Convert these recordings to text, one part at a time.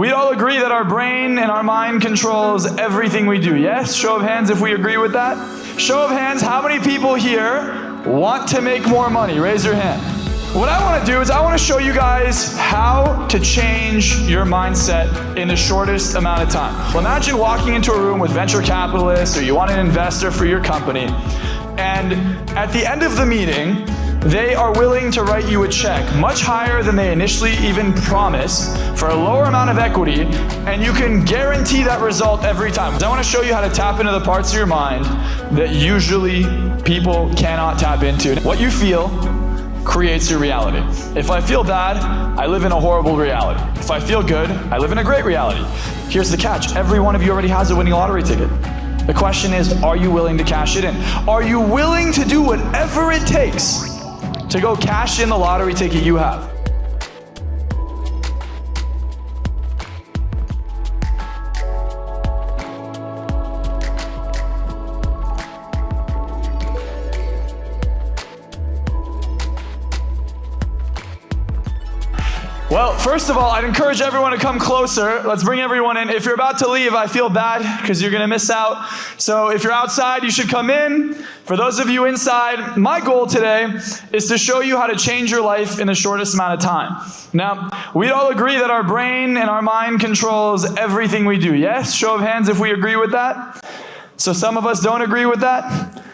we all agree that our brain and our mind controls everything we do, yes? Show of hands if we agree with that. Show of hands, how many people here want to make more money? Raise your hand. What I want to do is I want to show you guys how to change your mindset in the shortest amount of time. Well, imagine walking into a room with venture capitalists, or you want an investor for your company, and at the end of the meeting, they are willing to write you a check much higher than they initially even promised for a lower amount of equity, and you can guarantee that result every time. I want to show you how to tap into the parts of your mind that usually people cannot tap into. What you feel creates your reality. If I feel bad, I live in a horrible reality. If I feel good, I live in a great reality. Here's the catch. Every one of you already has a winning lottery ticket. The question is, are you willing to cash it in? Are you willing to do whatever it takes to go cash in the lottery ticket you have? Well, first of all, I'd encourage everyone to come closer. Let's bring everyone in. If you're about to leave, I feel bad because you're going to miss out. So if you're outside, you should come in. For those of you inside, my goal today is to show you how to change your life in the shortest amount of time. Now, we all agree that our brain and our mind controls everything we do, yes? Show of hands if we agree with that. So some of us don't agree with that.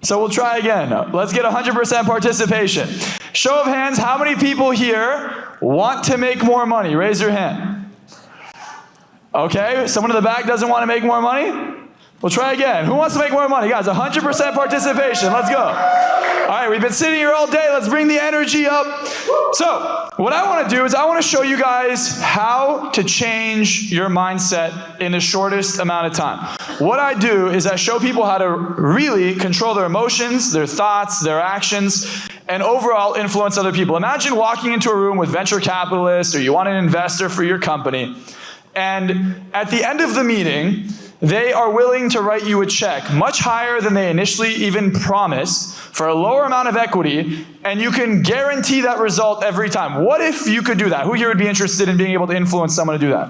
So we'll try again. Let's get 100% participation. Show of hands, how many people here want to make more money? Raise your hand. Okay, someone in the back doesn't want to make more money? We'll try again. Who wants to make more money? Guys, 100% participation. Let's go. All right, we've been sitting here all day. Let's bring the energy up. So, what I want to do is I want to show you guys how to change your mindset in the shortest amount of time. What I do is I show people how to really control their emotions, their thoughts, their actions, and overall influence other people. Imagine walking into a room with venture capitalists, or you want an investor for your company, and at the end of the meeting, they are willing to write you a check much higher than they initially even promised for a lower amount of equity, and you can guarantee that result every time. What if you could do that? Who here would be interested in being able to influence someone to do that?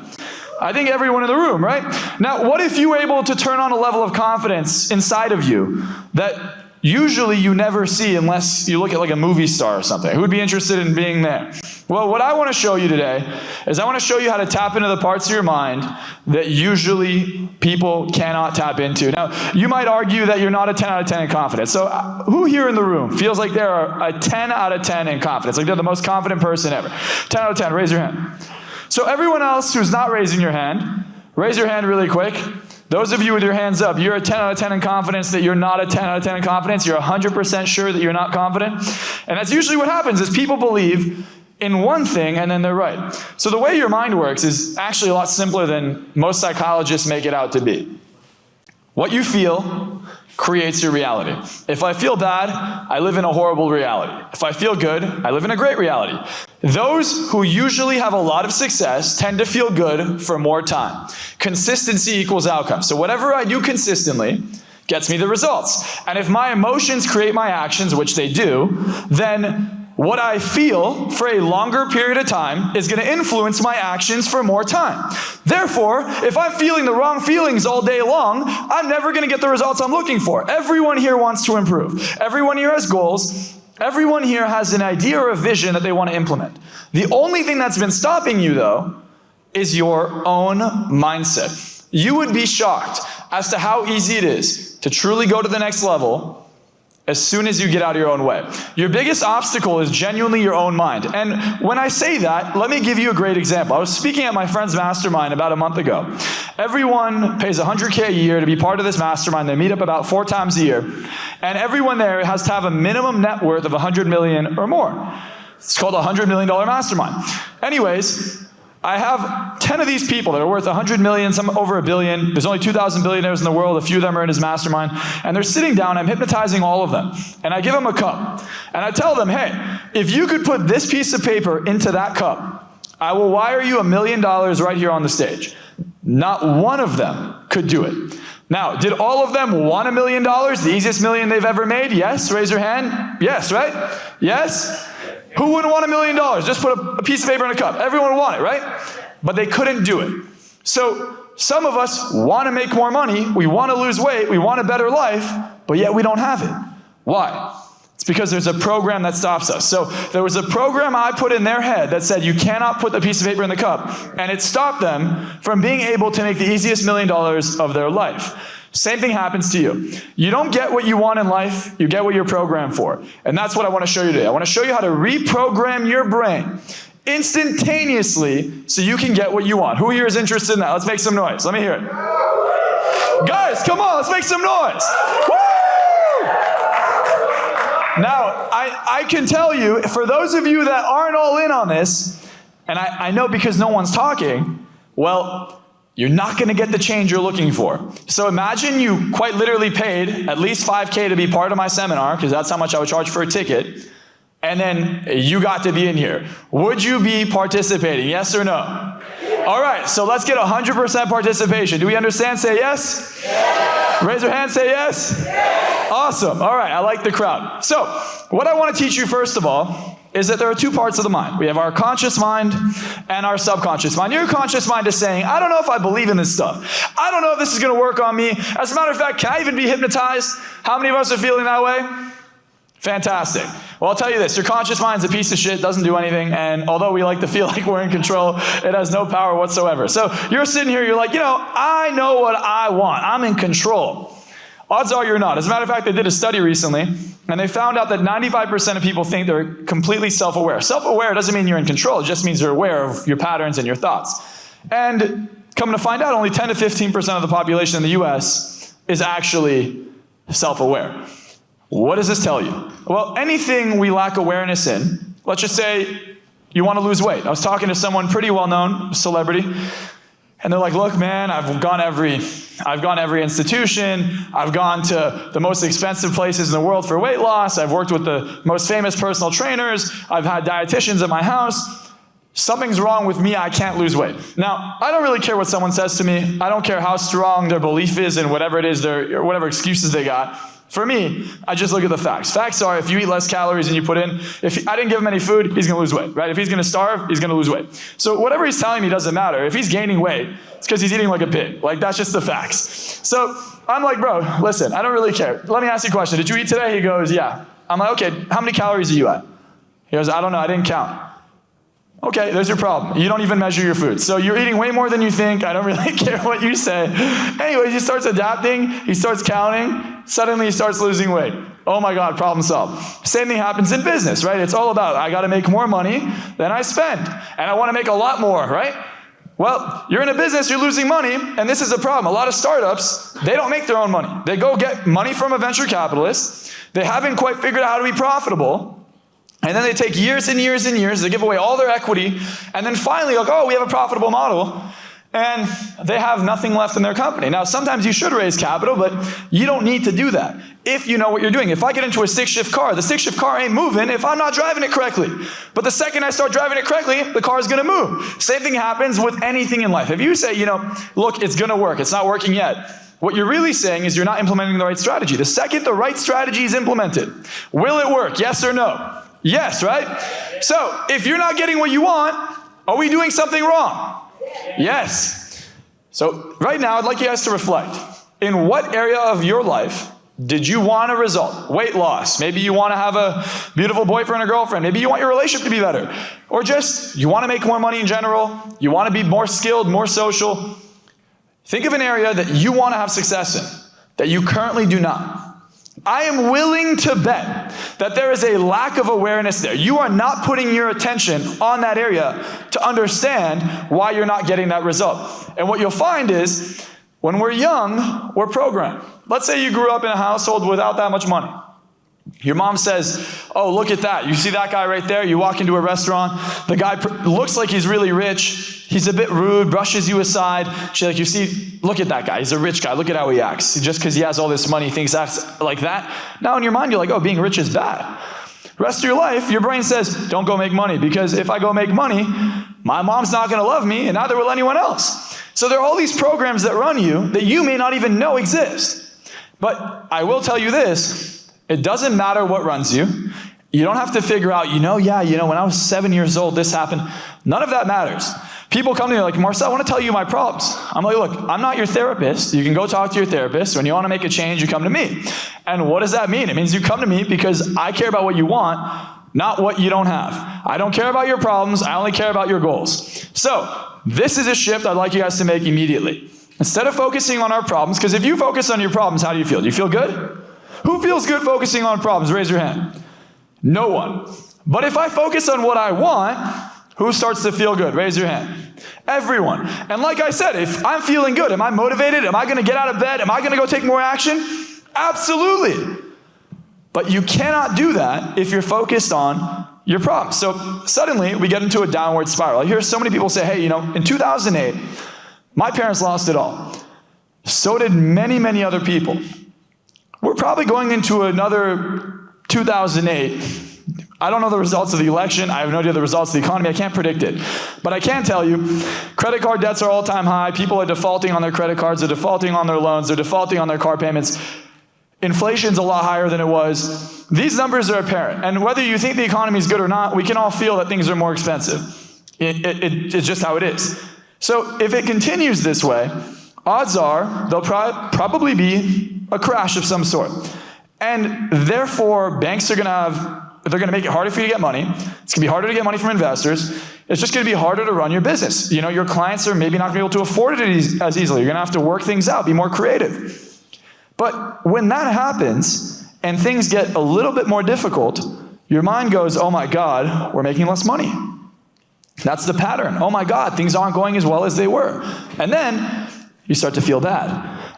I think everyone in the room, right? Now, what if you were able to turn on a level of confidence inside of you that usually you never see unless you look at like a movie star or something? Who would be interested in being there? Well, what I want to show you today is I want to show you how to tap into the parts of your mind that usually people cannot tap into. Now, you might argue that you're not a 10 out of 10 in confidence. So who here in the room feels like they're a 10 out of 10 in confidence? Like they're the most confident person ever. 10 out of 10, raise your hand. So everyone else who's not raising your hand, raise your hand really quick. Those of you with your hands up, you're a 10 out of 10 in confidence that you're not a 10 out of 10 in confidence. You're 100% sure that you're not confident. And that's usually what happens is people believe in one thing and then they're right. So the way your mind works is actually a lot simpler than most psychologists make it out to be. What you feel creates your reality. If I feel bad, I live in a horrible reality. If I feel good, I live in a great reality. Those who usually have a lot of success tend to feel good for more time. Consistency equals outcome. So whatever I do consistently gets me the results. And if my emotions create my actions, which they do, then what I feel for a longer period of time is going to influence my actions for more time. Therefore, if I'm feeling the wrong feelings all day long, I'm never going to get the results I'm looking for. Everyone here wants to improve. Everyone here has goals. Everyone here has an idea or a vision that they want to implement. The only thing that's been stopping you, though, is your own mindset. You would be shocked as to how easy it is to truly go to the next level as soon as you get out of your own way. Your biggest obstacle is genuinely your own mind. And when I say that, let me give you a great example. I was speaking at my friend's mastermind about a month ago. Everyone pays $100K a year to be part of this mastermind. They meet up about 4 times a year. And everyone there has to have a minimum net worth of $100 million or more. It's called a $100 million mastermind. Anyways, I have 10 of these people that are worth 100 million, some over $1 billion. There's only 2,000 billionaires in the world. A few of them are in his mastermind. And they're sitting down. I'm hypnotizing all of them. And I give them a cup. And I tell them, hey, if you could put this piece of paper into that cup, I will wire you $1 million right here on the stage. Not one of them could do it. Now, did all of them want $1 million? The easiest million they've ever made? Yes? Raise your hand. Yes, right? Yes? Who wouldn't want $1 million? Just put a piece of paper in a cup. Everyone would want it, right? but they couldn't do it. So some of us want to make more money, we want to lose weight, we want a better life, but yet we don't have it. Why? It's because there's a program that stops us. So there was a program I put in their head that said you cannot put the piece of paper in the cup, and it stopped them from being able to make the easiest $1 million of their life. Same thing happens to you. You don't get what you want in life, you get what you're programmed for. And that's what I want to show you today. I want to show you how to reprogram your brain instantaneously so you can get what you want. Who here is interested in that? Let's make some noise. Let me hear it. Guys, come on, let's make some noise. Woo! Now, I can tell you, for those of you that aren't all in on this, and I know because no one's talking, well, you're not going to get the change you're looking for. So imagine you quite literally paid at least $5K to be part of my seminar, because that's how much I would charge for a ticket, and then you got to be in here. Would you be participating? Yes or no? All right, so let's get 100% participation. Do we understand? Say yes? Yes. Raise your hand, say yes? Yes. Awesome. All right, I like the crowd. So what I want to teach you first of all is that there are two parts of the mind. We have our conscious mind and our subconscious mind. Your conscious mind is saying, I don't know if I believe in this stuff. I don't know if this is going to work on me. As a matter of fact, can I even be hypnotized? How many of us are feeling that way? Fantastic. Well, I'll tell you this, your conscious mind's a piece of shit, doesn't do anything, and although we like to feel like we're in control, it has no power whatsoever. So you're sitting here, you're like, I know what I want. I'm in control. Odds are you're not. As a matter of fact, they did a study recently, and they found out that 95% of people think they're completely self-aware. Self-aware doesn't mean you're in control, it just means you're aware of your patterns and your thoughts. And coming to find out, only 10 to 15% of the population in the US is actually self-aware. What does this tell you? Well, anything we lack awareness in, let's just say you want to lose weight. I was talking to someone pretty well-known, celebrity, and they're like, look, man, I've gone every institution, I've gone to the most expensive places in the world for weight loss, I've worked with the most famous personal trainers, I've had dietitians at my house. Something's wrong with me, I can't lose weight. Now, I don't really care what someone says to me. I don't care how strong their belief is in whatever it is, or whatever excuses they got. For me, I just look at the facts. Facts are, if you eat less calories than you put in, if I didn't give him any food, he's gonna lose weight, right? If he's gonna starve, he's gonna lose weight. So whatever he's telling me doesn't matter. If he's gaining weight, it's because he's eating like a pig. Like, that's just the facts. So I'm like, bro, listen, I don't really care. Let me ask you a question. Did you eat today? He goes, yeah. I'm like, okay, how many calories are you at? He goes, I don't know, I didn't count. Okay, there's your problem. You don't even measure your food. So you're eating way more than you think. I don't really care what you say. Anyways, he starts adapting. He starts counting. Suddenly he starts losing weight. Oh my God, problem solved. Same thing happens in business, right? It's all about, I got to make more money than I spend. And I want to make a lot more, right? Well, you're in a business, you're losing money, and this is a problem. A lot of startups, they don't make their own money. They go get money from a venture capitalist. They haven't quite figured out how to be profitable. And then they take years and years and years, they give away all their equity, and then finally, like, oh, we have a profitable model, and they have nothing left in their company. Now, sometimes you should raise capital, but you don't need to do that if you know what you're doing. If I get into a stick-shift car, the stick-shift car ain't moving if I'm not driving it correctly. But the second I start driving it correctly, the car is going to move. Same thing happens with anything in life. If you say, look, it's going to work, it's not working yet, what you're really saying is you're not implementing the right strategy. The second the right strategy is implemented, will it work? Yes or no? Yes, right? So, if you're not getting what you want, are we doing something wrong? Yes. So, right now, I'd like you guys to reflect. In what area of your life did you want a result? Weight loss. Maybe you want to have a beautiful boyfriend or girlfriend. Maybe you want your relationship to be better. Or just, you want to make more money in general. You want to be more skilled, more social. Think of an area that you want to have success in, that you currently do not. I am willing to bet that there is a lack of awareness there. You are not putting your attention on that area to understand why you're not getting that result. And what you'll find is, when we're young, we're programmed. Let's say you grew up in a household without that much money. Your mom says, oh, look at that. You see that guy right there? You walk into a restaurant. The guy looks like he's really rich. He's a bit rude, brushes you aside. She's like, you see, look at that guy. He's a rich guy. Look at how he acts. Just because he has all this money, he thinks acts like that. Now in your mind, you're like, oh, being rich is bad. The rest of your life, your brain says, don't go make money, because if I go make money, my mom's not going to love me, and neither will anyone else. So there are all these programs that run you that you may not even know exist. But I will tell you this. It doesn't matter what runs you. You don't have to figure out, when I was 7 years old, this happened. None of that matters. People come to me like, Marczell, I want to tell you my problems. I'm like, look, I'm not your therapist. You can go talk to your therapist. When you want to make a change, you come to me. And what does that mean? It means you come to me because I care about what you want, not what you don't have. I don't care about your problems. I only care about your goals. So this is a shift I'd like you guys to make immediately. Instead of focusing on our problems, because if you focus on your problems, how do you feel? Do you feel good? Who feels good focusing on problems? Raise your hand. No one. But if I focus on what I want, who starts to feel good? Raise your hand. Everyone. And like I said, if I'm feeling good, am I motivated? Am I going to get out of bed? Am I going to go take more action? Absolutely. But you cannot do that if you're focused on your problems. So suddenly we get into a downward spiral. I hear so many people say, hey, in 2008, my parents lost it all. So did many, many other people. We're probably going into another 2008. I don't know the results of the election. I have no idea the results of the economy. I can't predict it. But I can tell you, credit card debts are all-time high. People are defaulting on their credit cards. They're defaulting on their loans. They're defaulting on their car payments. Inflation's a lot higher than it was. These numbers are apparent. And whether you think the economy is good or not, we can all feel that things are more expensive. It's just how it is. So if it continues this way, odds are there'll probably be a crash of some sort. And therefore, banks are they're going to make it harder for you to get money. It's going to be harder to get money from investors. It's just going to be harder to run your business. Your clients are maybe not going to be able to afford it as easily. You're going to have to work things out, be more creative. But when that happens and things get a little bit more difficult, your mind goes, oh my God, we're making less money. That's the pattern. Oh my God, things aren't going as well as they were. And then you start to feel bad.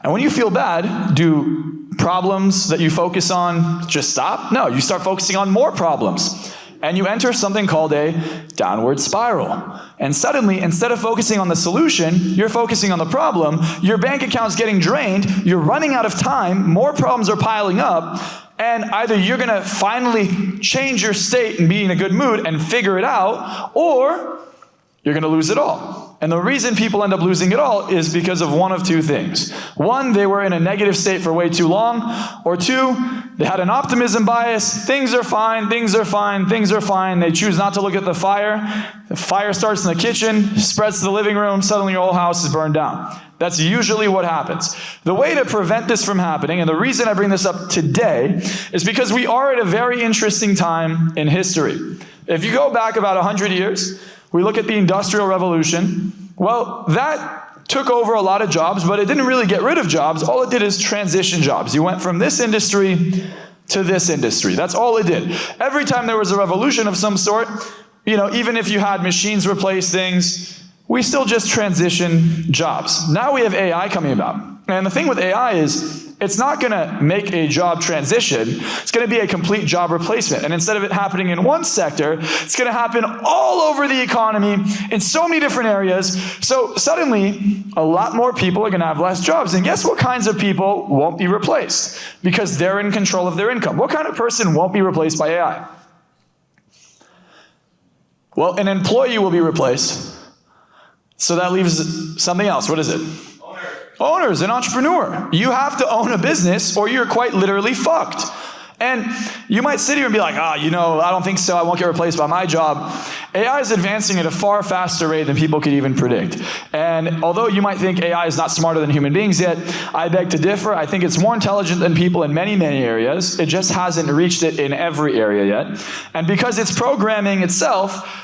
And when you feel bad, do problems that you focus on just stop? No, you start focusing on more problems. And you enter something called a downward spiral. And suddenly, instead of focusing on the solution, you're focusing on the problem. Your bank account's getting drained. You're running out of time. More problems are piling up. And either you're going to finally change your state and be in a good mood and figure it out, or you're going to lose it all. And the reason people end up losing it all is because of one of two things. One, they were in a negative state for way too long. Or two, they had an optimism bias. Things are fine, things are fine, things are fine. They choose not to look at the fire. The fire starts in the kitchen, spreads to the living room, suddenly your whole house is burned down. That's usually what happens. The way to prevent this from happening, and the reason I bring this up today, is because we are at a very interesting time in history. If you go back about 100 years, we look at the Industrial Revolution. Well, that took over a lot of jobs, but it didn't really get rid of jobs. All it did is transition jobs. You went from this industry to this industry. That's all it did. Every time there was a revolution of some sort, even if you had machines replace things, we still just transition jobs. Now we have AI coming about. And the thing with AI is, it's not going to make a job transition. It's going to be a complete job replacement. And instead of it happening in one sector, it's going to happen all over the economy in so many different areas. So suddenly, a lot more people are going to have less jobs. And guess what kinds of people won't be replaced? Because they're in control of their income. What kind of person won't be replaced by AI? Well, an employee will be replaced. So that leaves something else. What is it? Owners, an entrepreneur. You have to own a business or you're quite literally fucked. And you might sit here and be like, I don't think so. I won't get replaced by my job. AI is advancing at a far faster rate than people could even predict. And although you might think AI is not smarter than human beings yet, I beg to differ. I think it's more intelligent than people in many, many areas. It just hasn't reached it in every area yet. And because it's programming itself,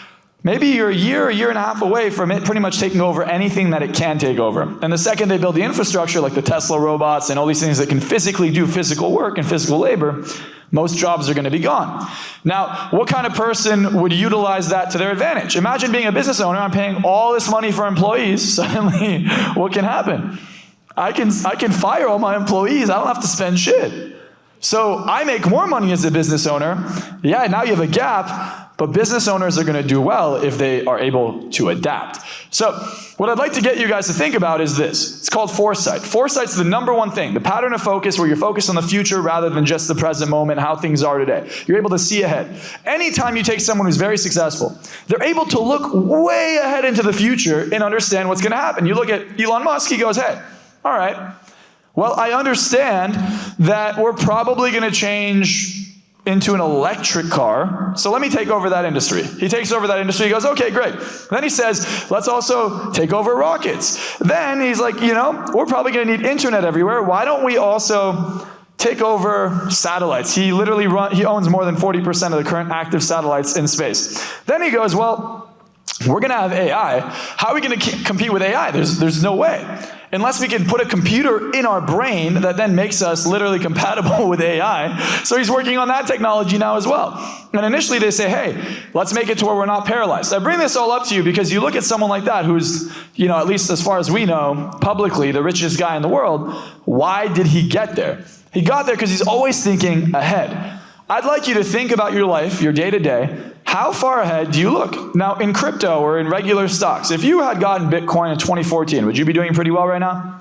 maybe you're a year and a half away from it pretty much taking over anything that it can take over. And the second they build the infrastructure, like the Tesla robots and all these things that can physically do physical work and physical labor, most jobs are going to be gone. Now, what kind of person would utilize that to their advantage? Imagine being a business owner. I'm paying all this money for employees. Suddenly, what can happen? I can fire all my employees. I don't have to spend shit. So I make more money as a business owner. Yeah, now you have a gap. But business owners are going to do well if they are able to adapt. So what I'd like to get you guys to think about is this. It's called foresight. Foresight's the number one thing, the pattern of focus where you're focused on the future rather than just the present moment, how things are today. You're able to see ahead. Anytime you take someone who's very successful, they're able to look way ahead into the future and understand what's going to happen. You look at Elon Musk, he goes, hey, all right, well, I understand that we're probably going to change into an electric car. So let me take over that industry. He takes over that industry. He goes, okay, great. Then he says, let's also take over rockets. Then he's like, we're probably going to need internet everywhere. Why don't we also take over satellites? He owns more than 40% of the current active satellites in space. Then he goes, well, we're going to have AI. How are we going to compete with AI? There's no way. Unless we can put a computer in our brain that then makes us literally compatible with AI. So he's working on that technology now as well. And initially they say, hey, let's make it to where we're not paralyzed. I bring this all up to you because you look at someone like that who's, at least as far as we know, publicly the richest guy in the world. Why did he get there? He got there because he's always thinking ahead. I'd like you to think about your life, your day-to-day. How far ahead do you look? Now, in crypto or in regular stocks, if you had gotten Bitcoin in 2014, would you be doing pretty well right now?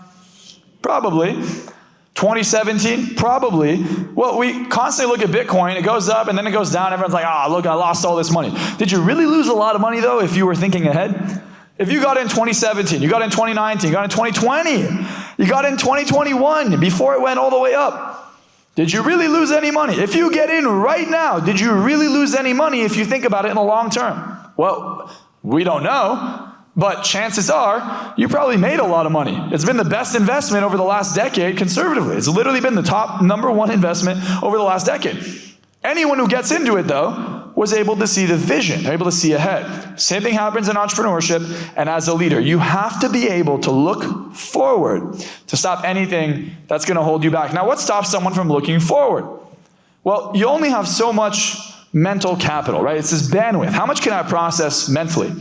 Probably. 2017? Probably. Well, we constantly look at Bitcoin. It goes up and then it goes down. Everyone's like, look, I lost all this money. Did you really lose a lot of money, though, if you were thinking ahead? If you got in 2017, you got in 2019, you got in 2020, you got in 2021 before it went all the way up. Did you really lose any money? If you get in right now, did you really lose any money if you think about it in the long term? Well, we don't know, but chances are you probably made a lot of money. It's been the best investment over the last decade conservatively. It's literally been the top #1 investment over the last decade. Anyone who gets into it, though, was able to see the vision. They're able to see ahead. Same thing happens in entrepreneurship and as a leader. You have to be able to look forward to stop anything that's going to hold you back. Now, what stops someone from looking forward? Well, you only have so much mental capital, right? It's this bandwidth. How much can I process mentally?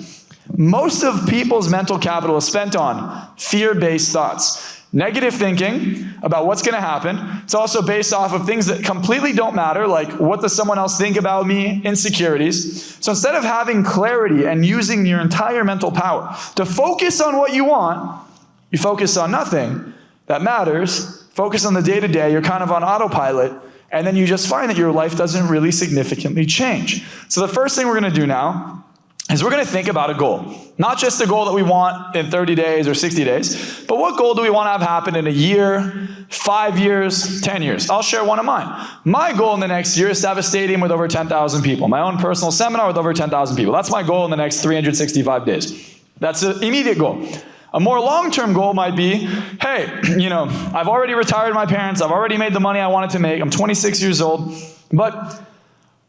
Most of people's mental capital is spent on fear-based thoughts. Negative thinking about what's going to happen. It's also based off of things that completely don't matter, like what does someone else think about me, insecurities. So instead of having clarity and using your entire mental power to focus on what you want, you focus on nothing that matters, focus on the day-to-day, you're kind of on autopilot, and then you just find that your life doesn't really significantly change. So the first thing we're going to do now is we're going to think about a goal. Not just a goal that we want in 30 days or 60 days, but what goal do we want to have happen in a year, 5 years, 10 years? I'll share one of mine. My goal in the next year is to have a stadium with over 10,000 people. My own personal seminar with over 10,000 people. That's my goal in the next 365 days. That's an immediate goal. A more long-term goal might be, hey, I've already retired my parents. I've already made the money I wanted to make. I'm 26 years old. But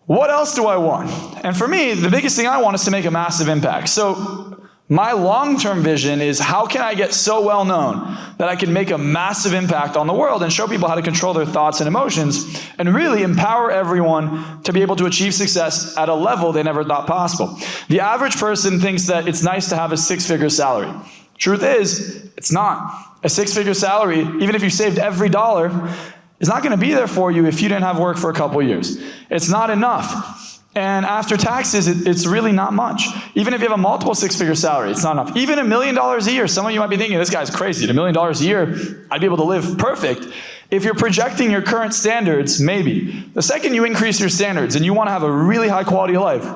what else do I want? And for me, the biggest thing I want is to make a massive impact. So my long-term vision is how can I get so well known that I can make a massive impact on the world and show people how to control their thoughts and emotions and really empower everyone to be able to achieve success at a level they never thought possible. The average person thinks that it's nice to have a six-figure salary. Truth is, it's not. A six-figure salary, even if you saved every dollar, is not going to be there for you if you didn't have work for a couple years. It's not enough. And after taxes, it's really not much. Even if you have a multiple six-figure salary, it's not enough. Even $1 million a year, some of you might be thinking, this guy's crazy. $1 million a year, I'd be able to live perfect. If you're projecting your current standards, maybe. The second you increase your standards and you want to have a really high quality of life,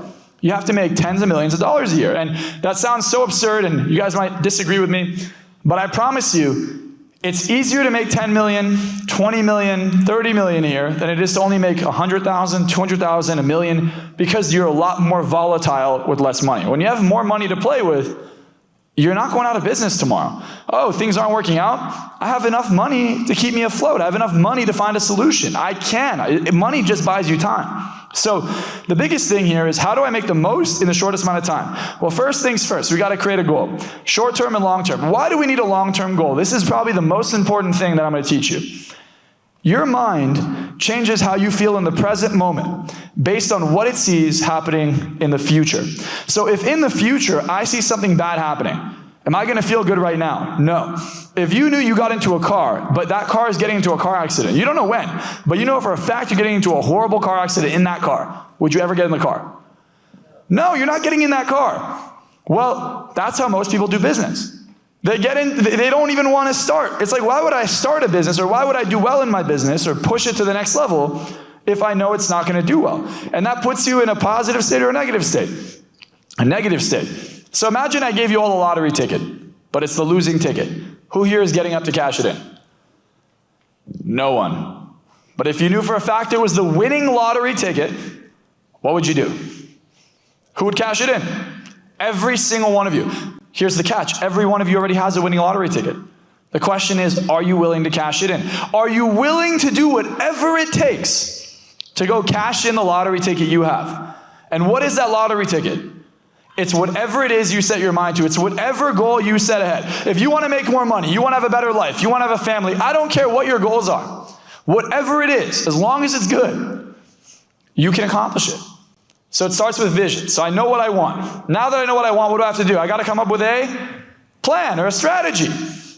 you have to make tens of millions of dollars a year. And that sounds so absurd, and you guys might disagree with me, but I promise you, it's easier to make 10 million, 20 million, 30 million a year than it is to only make 100,000, 200,000, a million, because you're a lot more volatile with less money. When you have more money to play with, you're not going out of business tomorrow. Oh, things aren't working out. I have enough money to keep me afloat. I have enough money to find a solution. I can. Money just buys you time. So the biggest thing here is how do I make the most in the shortest amount of time? Well, first things first, we got to create a goal. Short-term and long-term. Why do we need a long-term goal? This is probably the most important thing that I'm going to teach you. Your mind changes how you feel in the present moment based on what it sees happening in the future. So if in the future I see something bad happening, am I going to feel good right now? No. If you knew you got into a car, but that car is getting into a car accident, you don't know when, but you know for a fact you're getting into a horrible car accident in that car, would you ever get in the car? No, you're not getting in that car. Well, that's how most people do business. They don't even want to start. It's like, why would I start a business, or why would I do well in my business or push it to the next level if I know it's not going to do well? And that puts you in a positive state or a negative state. A negative state. So imagine I gave you all a lottery ticket, but it's the losing ticket. Who here is getting up to cash it in? No one. But if you knew for a fact it was the winning lottery ticket, what would you do? Who would cash it in? Every single one of you. Here's the catch. Every one of you already has a winning lottery ticket. The question is, are you willing to cash it in? Are you willing to do whatever it takes to go cash in the lottery ticket you have? And what is that lottery ticket? It's whatever it is you set your mind to. It's whatever goal you set ahead. If you want to make more money, you want to have a better life, you want to have a family, I don't care what your goals are. Whatever it is, as long as it's good, you can accomplish it. So it starts with vision. So I know what I want. Now that I know what I want, what do I have to do? I got to come up with a plan or a strategy.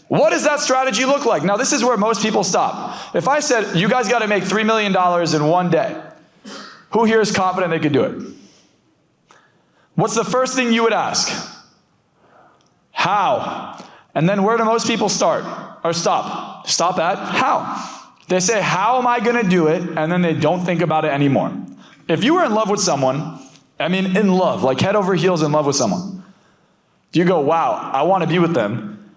What does that strategy look like? Now, this is where most people stop. If I said, you guys got to make $3 million in one day, who here is confident they could do it? What's the first thing you would ask? How? And then where do most people start or stop? Stop at how. They say, how am I going to do it? And then they don't think about it anymore. If you were in love with someone, I mean in love, like head over heels in love with someone, do you go, wow, I want to be with them?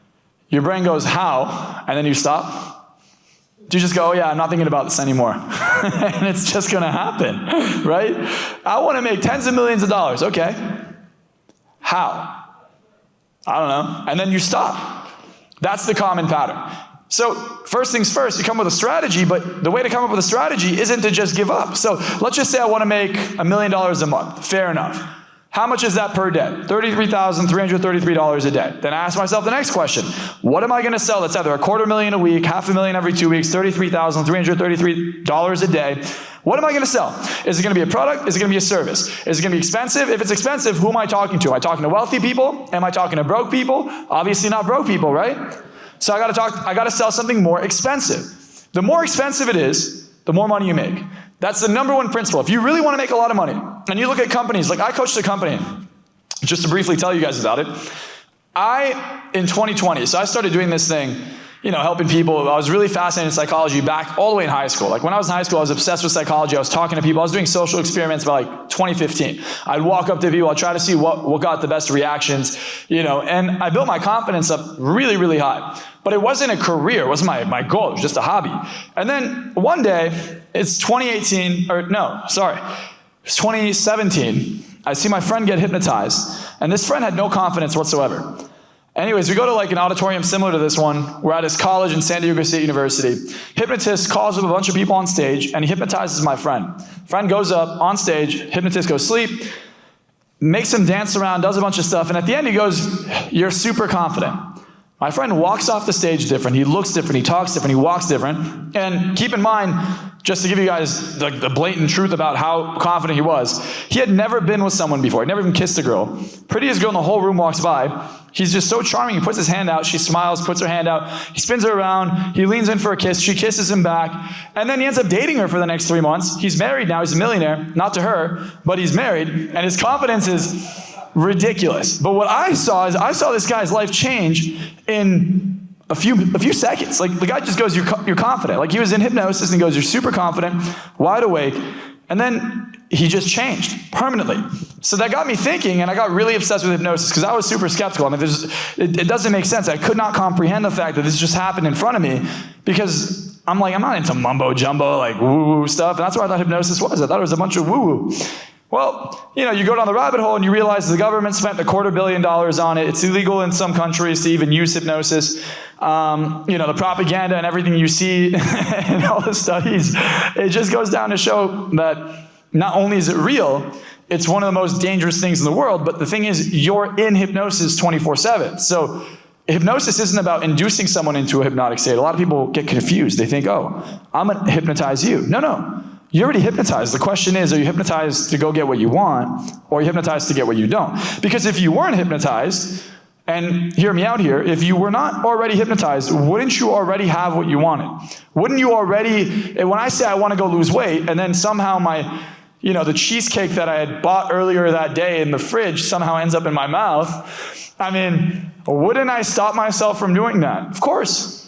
Your brain goes, how? And then you stop? Do you just go, oh yeah, I'm not thinking about this anymore? And it's just going to happen, right? I want to make tens of millions of dollars. Okay. How? I don't know. And then you stop. That's the common pattern. So first things first, you come with a strategy, but the way to come up with a strategy isn't to just give up. So let's just say I want to make $1 million a month. Fair enough. How much is that per day? $33,333 a day. Then I ask myself the next question. What am I going to sell that's either $250,000 a week, $500,000 every 2 weeks, $33,333 a day? What am I going to sell? Is it going to be a product? Is it going to be a service? Is it going to be expensive? If it's expensive, who am I talking to? Am I talking to wealthy people? Am I talking to broke people? Obviously not broke people, right? So I got to sell something more expensive. The more expensive it is, the more money you make. That's the number one principle. If you really want to make a lot of money, and you look at companies, like I coached a company, just to briefly tell you guys about it. In 2020, so I started doing this thing, helping people. I was really fascinated in psychology back all the way in high school. Like when I was in high school, I was obsessed with psychology. I was talking to people. I was doing social experiments by like 2015. I'd walk up to people. I'd try to see what got the best reactions, and I built my confidence up really, really high. But it wasn't a career. It wasn't my goal. It was just a hobby. And then one day, it's 2017. It's 2017. I see my friend get hypnotized. And this friend had no confidence whatsoever. Anyways, we go to like an auditorium similar to this one. We're at his college in San Diego State University. Hypnotist calls up a bunch of people on stage, and he hypnotizes my friend. Friend goes up on stage. Hypnotist goes sleep, makes him dance around, does a bunch of stuff. And at the end, he goes, "You're super confident." My friend walks off the stage different. He looks different. He talks different. He walks different. And keep in mind, just to give you guys the blatant truth about how confident he was, he had never been with someone before. He'd never even kissed a girl. Prettiest girl in the whole room walks by. He's just so charming. He puts his hand out. She smiles, puts her hand out. He spins her around. He leans in for a kiss. She kisses him back. And then he ends up dating her for the next 3 months. He's married now. He's a millionaire. Not to her, but he's married. And his confidence is ridiculous. But what I saw this guy's life change in a few seconds. Like the guy just goes, you're confident. Like he was in hypnosis and he goes, you're super confident, wide awake. And then he just changed permanently. So that got me thinking, and I got really obsessed with hypnosis because I was super skeptical. I mean, it doesn't make sense. I could not comprehend the fact that this just happened in front of me because I'm not into mumbo jumbo, like woo-woo stuff. And that's what I thought hypnosis was. I thought it was a bunch of woo-woo. Well, you go down the rabbit hole and you realize the government spent $250 million on it. It's illegal in some countries to even use hypnosis. The propaganda and everything you see in all the studies, it just goes down to show that not only is it real, it's one of the most dangerous things in the world, but the thing is, you're in hypnosis 24/7. So hypnosis isn't about inducing someone into a hypnotic state. A lot of people get confused. They think, oh, I'm going to hypnotize you. No. You're already hypnotized. The question is, are you hypnotized to go get what you want, or are you hypnotized to get what you don't? Because if you weren't hypnotized, and hear me out here, if you were not already hypnotized, wouldn't you already have what you wanted? Wouldn't you already, when I say I want to go lose weight, and then somehow the cheesecake that I had bought earlier that day in the fridge somehow ends up in my mouth, wouldn't I stop myself from doing that? Of course.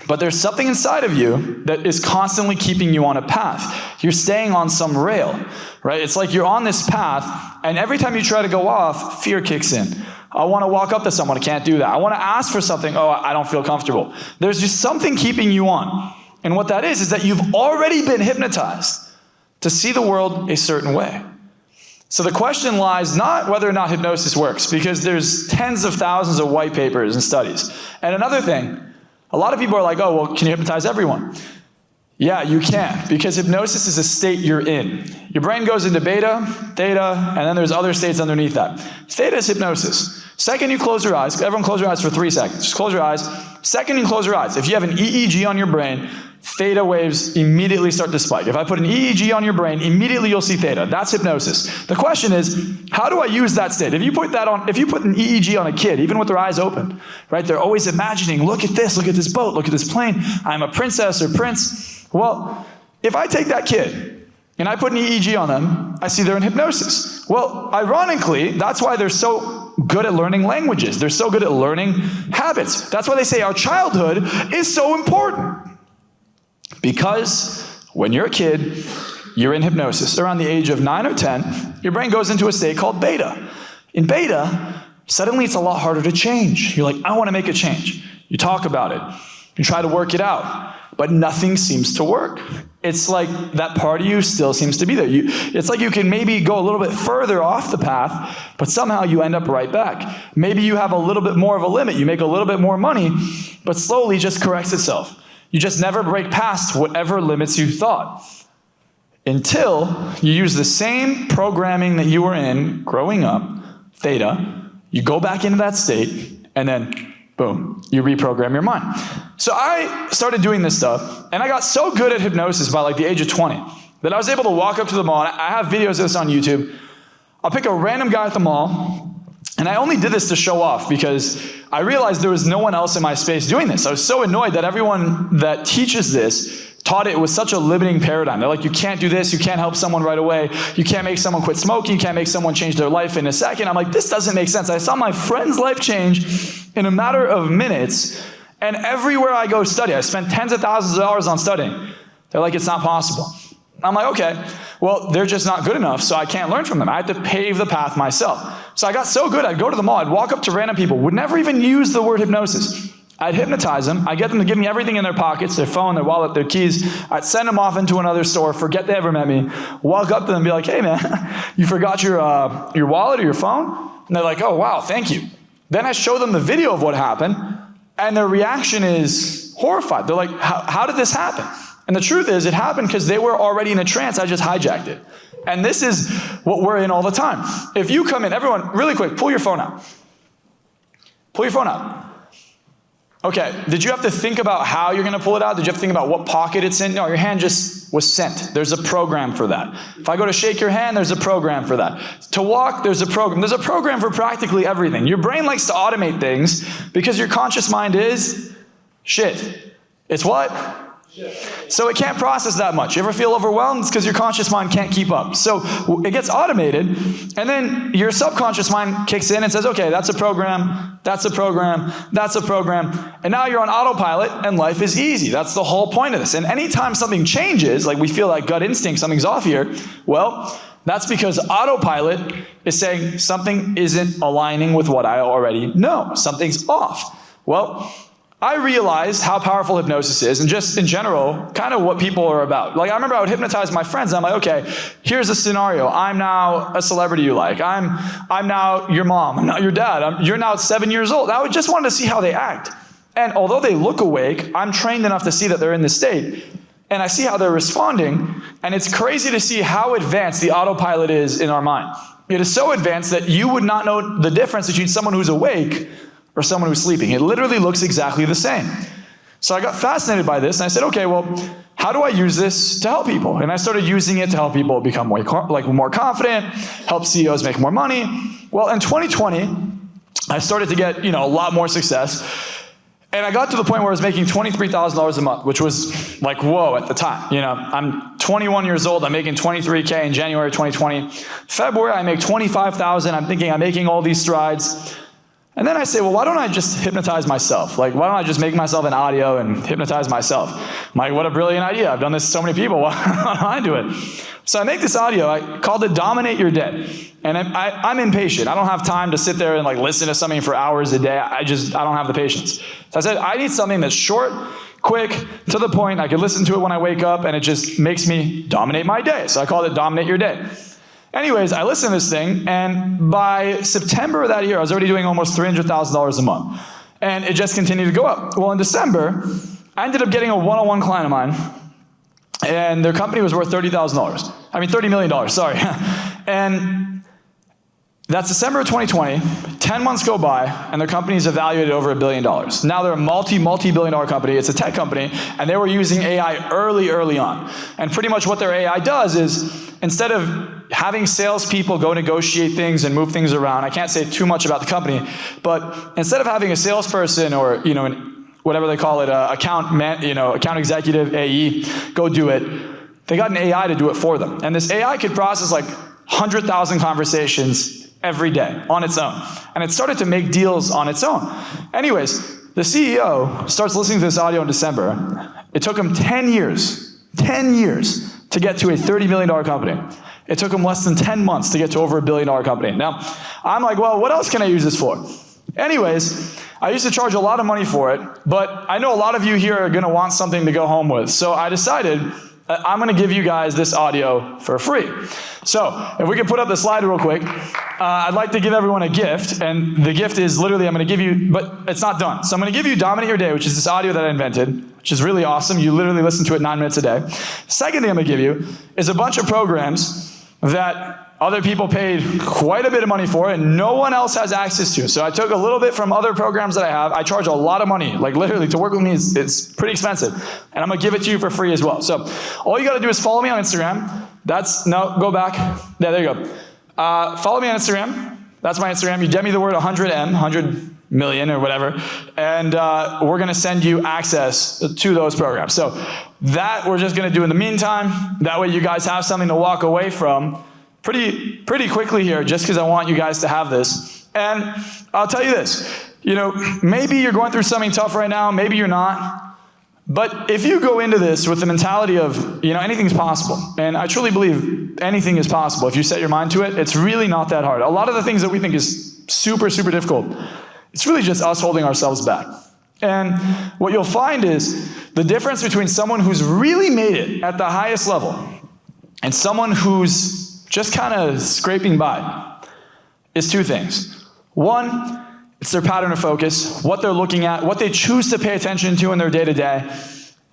But there's something inside of you that is constantly keeping you on a path. You're staying on some rail, right? It's like you're on this path, and every time you try to go off, fear kicks in. I want to walk up to someone, I can't do that. I want to ask for something, oh, I don't feel comfortable. There's just something keeping you on. And what that is that you've already been hypnotized to see the world a certain way. So the question lies not whether or not hypnosis works, because there's tens of thousands of white papers and studies. And another thing, a lot of people are like, oh, well, can you hypnotize everyone? Yeah, you can, because hypnosis is a state you're in. Your brain goes into beta, theta, and then there's other states underneath that. Theta is hypnosis. Second you close your eyes, everyone close your eyes for 3 seconds. Just close your eyes. Second you close your eyes, if you have an EEG on your brain, theta waves immediately start to spike. If I put an EEG on your brain, immediately you'll see theta. That's hypnosis. The question is, how do I use that state? If you put an EEG on a kid, even with their eyes open, right? They're always imagining, look at this boat, look at this plane. I'm a princess or prince. Well, if I take that kid and I put an EEG on them, I see they're in hypnosis. Well, ironically, that's why they're so good at learning languages. They're so good at learning habits. That's why they say our childhood is so important. Because when you're a kid, you're in hypnosis. Around the age of 9 or 10, your brain goes into a state called beta. In beta, suddenly it's a lot harder to change. You're like, I want to make a change. You talk about it. You try to work it out. But nothing seems to work. It's like that part of you still seems to be there. It's like you can maybe go a little bit further off the path, but somehow you end up right back. Maybe you have a little bit more of a limit. You make a little bit more money, but slowly just corrects itself. You just never break past whatever limits you thought. Until you use the same programming that you were in growing up, theta, you go back into that state, and then boom, you reprogram your mind. So I started doing this stuff, and I got so good at hypnosis by like the age of 20 that I was able to walk up to the mall, and I have videos of this on YouTube. I'll pick a random guy at the mall, and I only did this to show off because I realized there was no one else in my space doing this. I was so annoyed that everyone that teaches this taught it was such a limiting paradigm. They're like, you can't do this, you can't help someone right away, you can't make someone quit smoking, you can't make someone change their life in a second. I'm like, this doesn't make sense. I saw my friend's life change in a matter of minutes, and everywhere I go study, I spent tens of thousands of dollars on studying. They're like, it's not possible. I'm like, okay, well, they're just not good enough, so I can't learn from them. I had to pave the path myself. So I got so good, I'd go to the mall, I'd walk up to random people, would never even use the word hypnosis. I'd hypnotize them, I'd get them to give me everything in their pockets, their phone, their wallet, their keys. I'd send them off into another store, forget they ever met me, walk up to them and be like, hey man, you forgot your wallet or your phone? And they're like, oh wow, thank you. Then I show them the video of what happened, and their reaction is horrified. They're like, how did this happen? And the truth is, it happened because they were already in a trance. I just hijacked it. And this is what we're in all the time. If you come in, everyone, really quick, pull your phone out. Pull your phone out. Okay, did you have to think about how you're going to pull it out? Did you have to think about what pocket it's in? No, your hand just was sent. There's a program for that. If I go to shake your hand, there's a program for that. To walk, there's a program. There's a program for practically everything. Your brain likes to automate things because your conscious mind is shit. It's what? So it can't process that much. You ever feel overwhelmed? It's because your conscious mind can't keep up. So it gets automated, and then your subconscious mind kicks in and says, okay, that's a program, that's a program, that's a program, and now you're on autopilot, and life is easy. That's the whole point of this. And anytime something changes, like we feel like gut instinct, something's off here, well, that's because autopilot is saying something isn't aligning with what I already know. Something's off. Well, I realized how powerful hypnosis is, and just in general, kind of what people are about. Like I remember I would hypnotize my friends, and I'm like, okay, here's a scenario. I'm now a celebrity you like. I'm now your mom. I'm not your dad. You're now 7 years old. I would just wanted to see how they act. And although they look awake, I'm trained enough to see that they're in this state. And I see how they're responding, and it's crazy to see how advanced the autopilot is in our mind. It is so advanced that you would not know the difference between someone who's awake or someone who's sleeping. It literally looks exactly the same. So I got fascinated by this, and I said, okay, well, how do I use this to help people? And I started using it to help people become more confident, help CEOs make more money. Well, in 2020, I started to get a lot more success, and I got to the point where I was making $23,000 a month, which was like, whoa, at the time. I'm 21 years old, I'm making $23K in January 2020. February, I make $25,000. I'm thinking I'm making all these strides. And then I say, well, why don't I just hypnotize myself? Like, why don't I just make myself an audio and hypnotize myself? I'm like, what a brilliant idea. I've done this to so many people. Why don't I do it? So I make this audio. I called it Dominate Your Day. And I'm impatient. I don't have time to sit there and listen to something for hours a day. I don't have the patience. So I said, I need something that's short, quick, to the point. I could listen to it when I wake up, and it just makes me dominate my day. So I called it Dominate Your Day. Anyways, I listened to this thing, and by September of that year, I was already doing almost $300,000 a month. And it just continued to go up. Well, in December, I ended up getting a one-on-one client of mine, and their company was worth $30,000. I mean, $30 million, sorry. And that's December of 2020. 10 months go by, and their company is evaluated over $1 billion. Now they're a multi-billion dollar company. It's a tech company, and they were using AI early on. And pretty much what their AI does is, instead of having salespeople go negotiate things and move things around, I can't say too much about the company, but instead of having a salesperson or, whatever they call it, account executive, AE, go do it, they got an AI to do it for them. And this AI could process like 100,000 conversations every day on its own. And it started to make deals on its own. Anyways, the CEO starts listening to this audio in December. It took him 10 years to get to a $30 million company. It took him less than 10 months to get to over $1 billion company. Now, I'm like, well, what else can I use this for? Anyways, I used to charge a lot of money for it, but I know a lot of you here are gonna want something to go home with. So I decided I'm gonna give you guys this audio for free. So if we can put up the slide real quick, I'd like to give everyone a gift, and the gift is literally I'm gonna give you, but it's not done. So I'm gonna give you Dominate Your Day, which is this audio that I invented, which is really awesome. You literally listen to it 9 minutes a day. Second thing I'm gonna give you is a bunch of programs that other people paid quite a bit of money for and no one else has access to. So I took a little bit from other programs that I have. I charge a lot of money, like literally to work with me it's pretty expensive. And I'm gonna give it to you for free as well. So all you gotta do is follow me on Instagram. Go back. Yeah, there you go. Follow me on Instagram. That's my Instagram. You DM me the word 100M, 100 million or whatever, and we're gonna send you access to those programs. So that we're just gonna do in the meantime. That way you guys have something to walk away from pretty quickly here, just because I want you guys to have this. And I'll tell you this, maybe you're going through something tough right now, maybe you're not, but if you go into this with the mentality of, anything's possible, and I truly believe anything is possible if you set your mind to it, it's really not that hard. A lot of the things that we think is super difficult, it's really just us holding ourselves back. And what you'll find is the difference between someone who's really made it at the highest level and someone who's just kind of scraping by is two things. One, it's their pattern of focus, what they're looking at, what they choose to pay attention to in their day-to-day.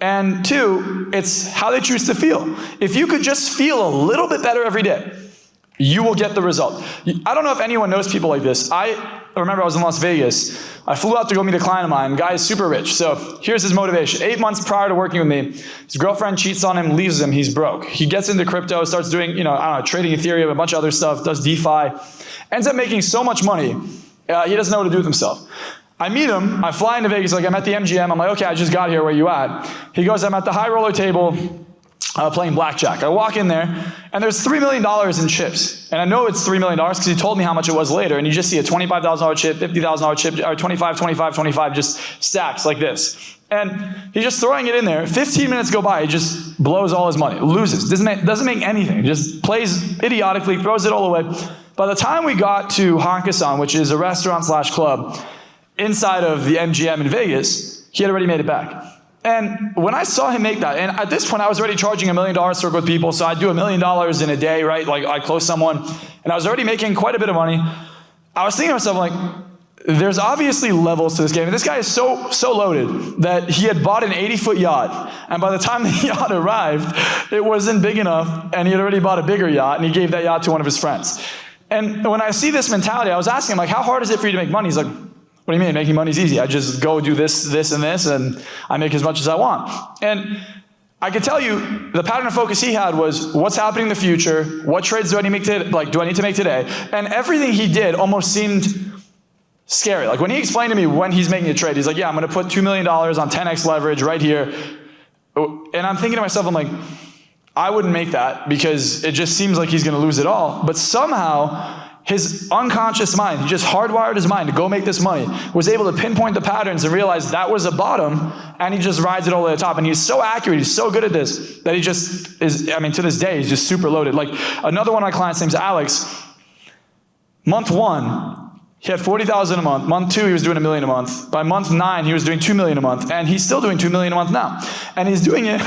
And two, it's how they choose to feel. If you could just feel a little bit better every day, you will get the result. I don't know if anyone knows people like this. I remember I was in Las Vegas. I flew out to go meet a client of mine. Guy is super rich. So here's his motivation. 8 months prior to working with me, his girlfriend cheats on him, leaves him, he's broke. He gets into crypto, starts doing, trading Ethereum, a bunch of other stuff, does DeFi, ends up making so much money, he doesn't know what to do with himself. I meet him, I fly into Vegas, I'm at the MGM, I'm like, okay, I just got here, where you at? He goes, I'm at the high roller table, playing blackjack. I walk in there, and there's $3 million in chips. And I know it's $3 million because he told me how much it was later. And you just see a $25,000 chip, $50,000 chip, or 25, just stacks like this. And he's just throwing it in there. 15 minutes go by, he just blows all his money, loses, doesn't make anything, just plays idiotically, throws it all away. By the time we got to Hakkasan, which is a restaurant/club inside of the MGM in Vegas, he had already made it back. And when I saw him make that, and at this point I was already charging $1 million to work with people, so I'd do $1 million in a day, right? Like I close someone, and I was already making quite a bit of money. I was thinking to myself, like, there's obviously levels to this game. And this guy is so loaded that he had bought an 80-foot yacht, and by the time the yacht arrived, it wasn't big enough, and he had already bought a bigger yacht, and he gave that yacht to one of his friends. And when I see this mentality, I was asking him, like, how hard is it for you to make money? He's like, what do you mean? Making money is easy. I just go do this, and this, and I make as much as I want. And I could tell you the pattern of focus he had was what's happening in the future, what trades do I need to make today? And everything he did almost seemed scary. Like when he explained to me when he's making a trade, he's like, yeah, I'm going to put $2 million on 10x leverage right here. And I'm thinking to myself, I'm like, I wouldn't make that because it just seems like he's going to lose it all. But somehow his unconscious mind, he just hardwired his mind to go make this money, was able to pinpoint the patterns and realize that was a bottom, and he just rides it all the way to the top. And he's so accurate, he's so good at this, that he just is, to this day, he's just super loaded. Like another one of my clients' name's Alex. Month one, He had 40,000 a month. Month 2, he was doing $1 million a month. By month 9, he was doing $2 million a month, and he's still doing $2 million a month now. And he's doing it,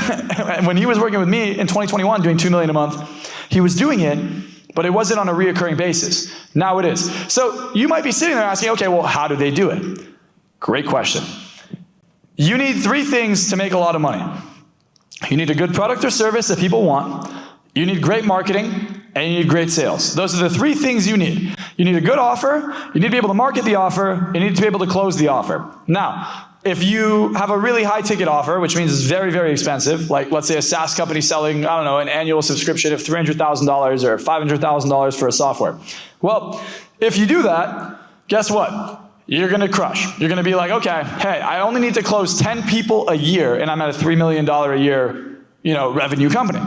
when he was working with me in 2021 doing $2 million a month, he was doing it, but it wasn't on a reoccurring basis. Now it is. So you might be sitting there asking, okay, well, how do they do it? Great question. You need 3 things to make a lot of money. You need a good product or service that people want. You need great marketing, and you need great sales. Those are the 3 things you need. You need a good offer, you need to be able to market the offer, you need to be able to close the offer. Now, if you have a really high ticket offer, which means it's very, very expensive, like let's say a SaaS company selling, I don't know, an annual subscription of $300,000 or $500,000 for a software. Well, if you do that, guess what? You're gonna crush. You're gonna be like, okay, hey, I only need to close 10 people a year and I'm at a $3 million a year, revenue company.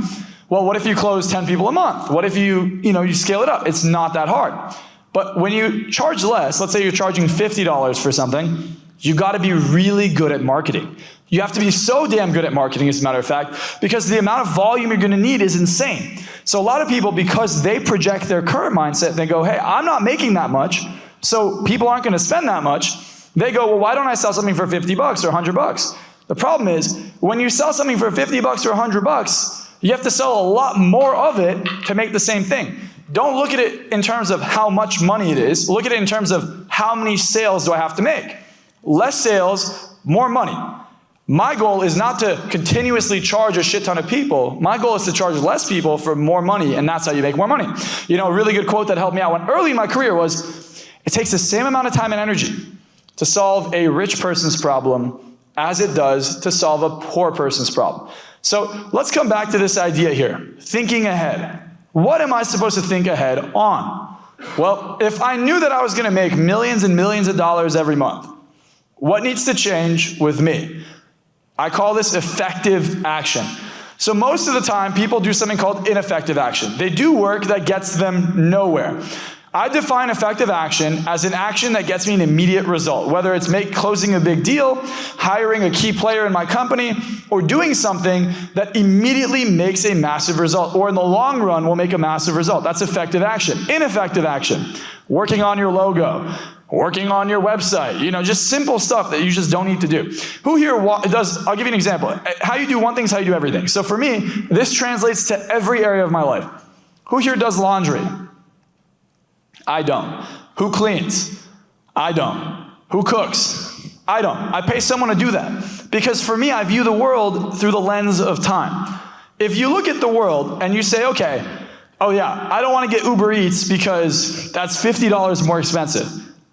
Well, what if you close 10 people a month? What if you scale it up? It's not that hard. But when you charge less, let's say you're charging $50 for something, you gotta be really good at marketing. You have to be so damn good at marketing, as a matter of fact, because the amount of volume you're gonna need is insane. So a lot of people, because they project their current mindset, they go, hey, I'm not making that much, so people aren't gonna spend that much. They go, well, why don't I sell something for $50 or $100? The problem is, when you sell something for $50 or $100, you have to sell a lot more of it to make the same thing. Don't look at it in terms of how much money it is. Look at it in terms of how many sales do I have to make. Less sales, more money. My goal is not to continuously charge a shit ton of people. My goal is to charge less people for more money, and that's how you make more money. A really good quote that helped me out early in my career was, it takes the same amount of time and energy to solve a rich person's problem as it does to solve a poor person's problem. So let's come back to this idea here, thinking ahead. What am I supposed to think ahead on? Well, if I knew that I was gonna make millions and millions of dollars every month, what needs to change with me? I call this effective action. So most of the time, people do something called ineffective action. They do work that gets them nowhere. I define effective action as an action that gets me an immediate result, whether it's closing a big deal, hiring a key player in my company, or doing something that immediately makes a massive result, or in the long run will make a massive result. That's effective action. Ineffective action, working on your logo, working on your website, just simple stuff that you just don't need to do. Who here does, I'll give you an example. How you do one thing is how you do everything. So for me, this translates to every area of my life. Who here does laundry? I don't. Who cleans? I don't. Who cooks? I don't. I pay someone to do that. Because for me, I view the world through the lens of time. If you look at the world and you say, okay, oh yeah, I don't want to get Uber Eats because that's $50 more expensive.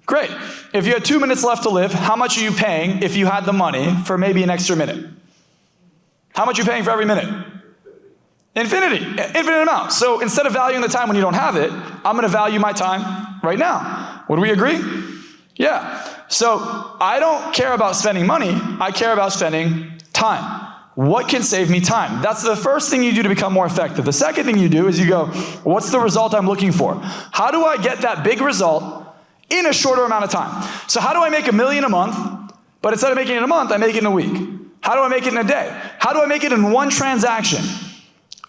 Great. If you had 2 minutes left to live, how much are you paying if you had the money for maybe an extra minute? How much are you paying for every minute? Infinity, infinite amount. So instead of valuing the time when you don't have it, I'm gonna value my time right now. Would we agree? Yeah. So I don't care about spending money, I care about spending time. What can save me time? That's the first thing you do to become more effective. The second thing you do is you go, what's the result I'm looking for? How do I get that big result in a shorter amount of time? So how do I make $1 million a month, but instead of making it in a month, I make it in a week? How do I make it in a day? How do I make it in one transaction?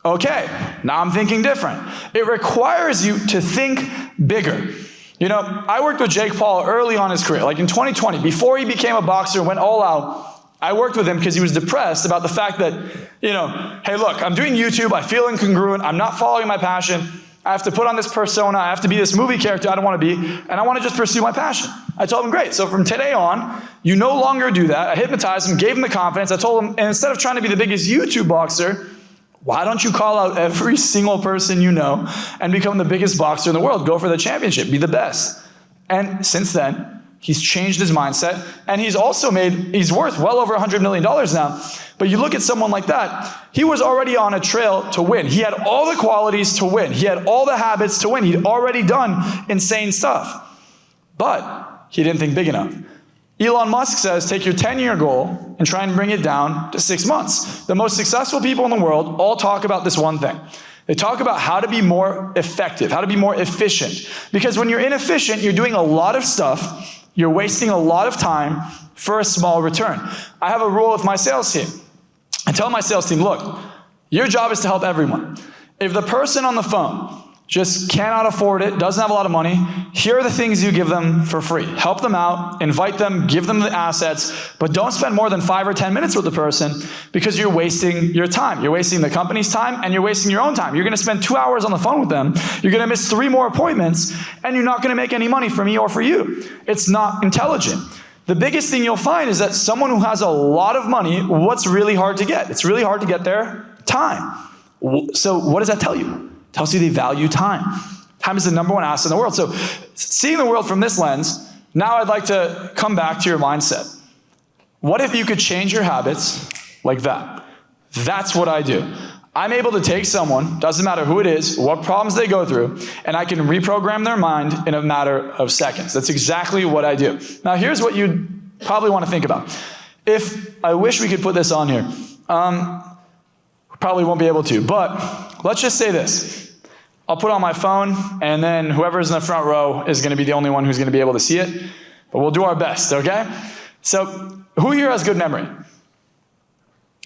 Okay, now I'm thinking different. It requires you to think bigger. I worked with Jake Paul early on in his career, like in 2020, before he became a boxer and went all out. I worked with him because he was depressed about the fact that, hey look, I'm doing YouTube, I feel incongruent, I'm not following my passion, I have to put on this persona, I have to be this movie character I don't want to be, and I want to just pursue my passion. I told him, great, so from today on, you no longer do that. I hypnotized him, gave him the confidence, I told him, and instead of trying to be the biggest YouTube boxer, why don't you call out every single person you know and become the biggest boxer in the world? Go for the championship, be the best. And since then, he's changed his mindset, and he's worth well over $100 million now. But you look at someone like that, he was already on a trail to win. He had all the qualities to win. He had all the habits to win. He'd already done insane stuff. But he didn't think big enough. Elon Musk says, take your 10-year goal and try and bring it down to 6 months. The most successful people in the world all talk about this one thing. They talk about how to be more effective, how to be more efficient. Because when you're inefficient, you're doing a lot of stuff, you're wasting a lot of time for a small return. I have a rule with my sales team. I tell my sales team, look, your job is to help everyone. If the person on the phone just cannot afford it, doesn't have a lot of money, here are the things you give them for free. Help them out, invite them, give them the assets, but don't spend more than 5 or 10 minutes with the person because you're wasting your time. You're wasting the company's time and you're wasting your own time. You're gonna spend 2 hours on the phone with them, you're gonna miss 3 more appointments, and you're not gonna make any money for me or for you. It's not intelligent. The biggest thing you'll find is that someone who has a lot of money, what's really hard to get? It's really hard to get their time. So what does that tell you? Tells you they value time. Time is the #1 asset in the world. So seeing the world from this lens, now I'd like to come back to your mindset. What if you could change your habits like that? That's what I do. I'm able to take someone, doesn't matter who it is, what problems they go through, and I can reprogram their mind in a matter of seconds. That's exactly what I do. Now here's what you'd probably want to think about. I wish we could put this on here. Probably won't be able to, but let's just say this. I'll put it on my phone, and then whoever's in the front row is going to be the only one who's going to be able to see it. But we'll do our best, okay? So, who here has good memory?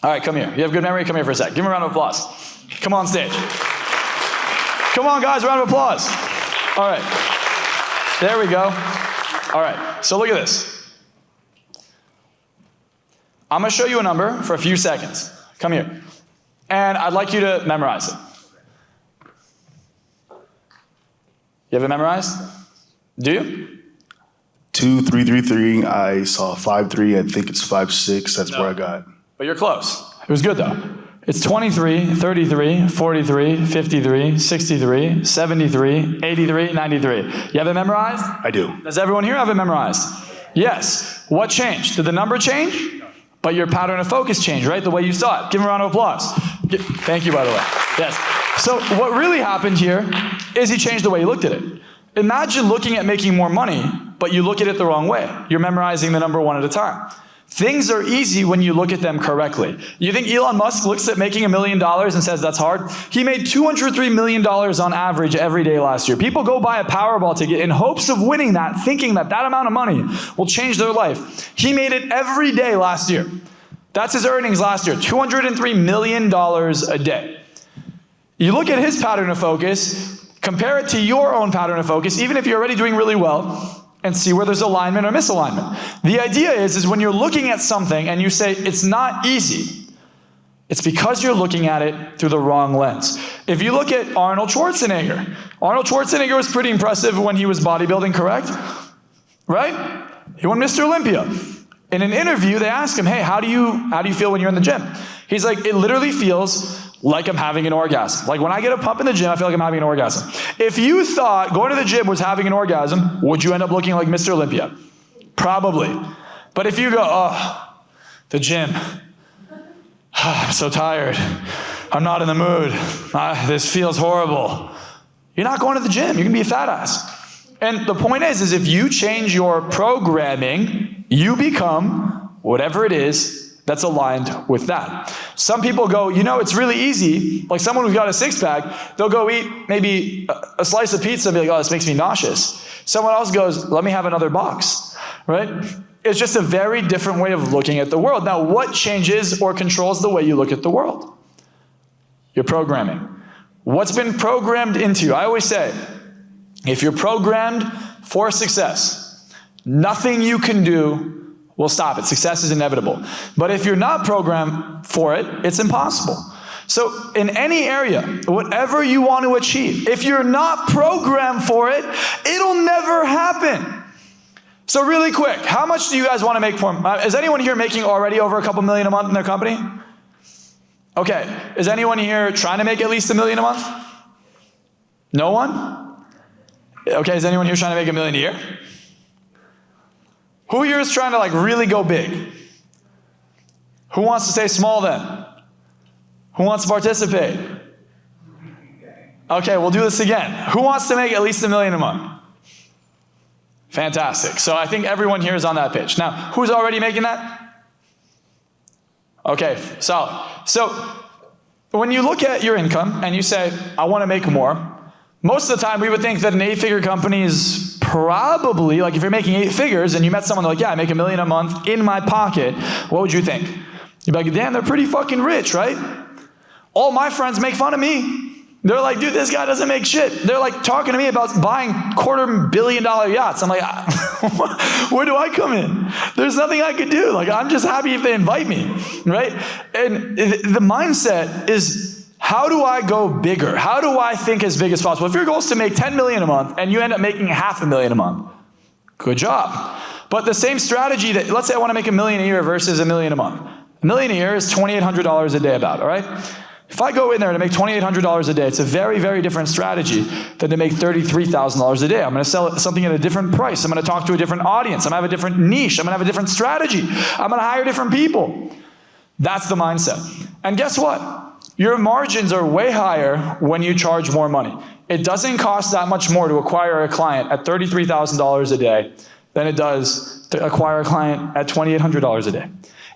All right, come here. You have good memory? Come here for a sec. Give me a round of applause. Come on stage. Come on, guys, round of applause. All right. There we go. All right, so look at this. I'm going to show you a number for a few seconds. Come here. And I'd like you to memorize it. You have it memorized? Do you? 2333. I saw 53. I think it's 56. That's where I got. But you're close. It was good though. It's 23, 33, 43, 53, 63, 73, 83, 93. You have it memorized? I do. Does everyone here have it memorized? Yes. What changed? Did the number change? But your pattern of focus changed, right? The way you saw it. Give him a round of applause. Thank you, by the way. Yes. So what really happened here is he changed the way he looked at it. Imagine looking at making more money, but you look at it the wrong way. You're memorizing the number 1 at a time. Things are easy when you look at them correctly. You think Elon Musk looks at making $1 million and says that's hard? He made $203 million on average every day last year. People go buy a Powerball ticket in hopes of winning that, thinking that that amount of money will change their life. He made it every day last year. That's his earnings last year, $203 million a day. You look at his pattern of focus, compare it to your own pattern of focus, even if you're already doing really well, and see where there's alignment or misalignment. The idea is when you're looking at something and you say it's not easy, it's because you're looking at it through the wrong lens. If you look at Arnold Schwarzenegger was pretty impressive when he was bodybuilding, correct? Right? He won Mr. Olympia. In an interview, they asked him, hey, how do you feel when you're in the gym? He's like, it literally feels like I'm having an orgasm. Like when I get a pump in the gym, I feel like I'm having an orgasm. If you thought going to the gym was having an orgasm, would you end up looking like Mr. Olympia? Probably. But if you go, oh, the gym, I'm so tired. I'm not in the mood. This feels horrible. You're not going to the gym. You're going to be a fat ass. And the point is if you change your programming, you become whatever it is that's aligned with that. Some people go, it's really easy. Like someone who's got a six-pack, they'll go eat maybe a slice of pizza and be like, oh, this makes me nauseous. Someone else goes, let me have another box, right? It's just a very different way of looking at the world. Now, what changes or controls the way you look at the world? Your programming. What's been programmed into you? I always say, if you're programmed for success, nothing you can do will stop it. Success is inevitable. But if you're not programmed for it, it's impossible. So in any area, whatever you want to achieve, if you're not programmed for it, it'll never happen. So really quick, how much do you guys want to make? Is anyone here making already over a couple million a month in their company? Okay. Is anyone here trying to make at least $1 million a month? No one? Okay, is anyone here trying to make $1 million a year? Who here is trying to really go big? Who wants to stay small then? Who wants to participate? Okay, we'll do this again. Who wants to make at least $1 million a month? Fantastic. So I think everyone here is on that page. Now, who's already making that? Okay, solid. So when you look at your income and you say, I want to make more, most of the time we would think that an 8-figure company is probably, if you're making 8 figures and you met someone like, yeah, I make $1 million a month in my pocket, what would you think? You'd be like, damn, they're pretty fucking rich, right? All my friends make fun of me. They're like, dude, this guy doesn't make shit. They're like talking to me about buying $250 million yachts. I'm like, where do I come in? There's nothing I could do. Like, I'm just happy if they invite me, right? And the mindset is, how do I go bigger? How do I think as big as possible? If your goal is to make 10 million a month and you end up making $500,000 a month, good job. But the same strategy that, let's say I want to make $1 million a year versus $1 million a month. $1 million a year is $2,800 a day about, all right? If I go in there to make $2,800 a day, it's a very, very different strategy than to make $33,000 a day. I'm going to sell something at a different price. I'm going to talk to a different audience. I'm going to have a different niche. I'm going to have a different strategy. I'm going to hire different people. That's the mindset. And guess what? Your margins are way higher when you charge more money. It doesn't cost that much more to acquire a client at $33,000 a day than it does to acquire a client at $2,800 a day.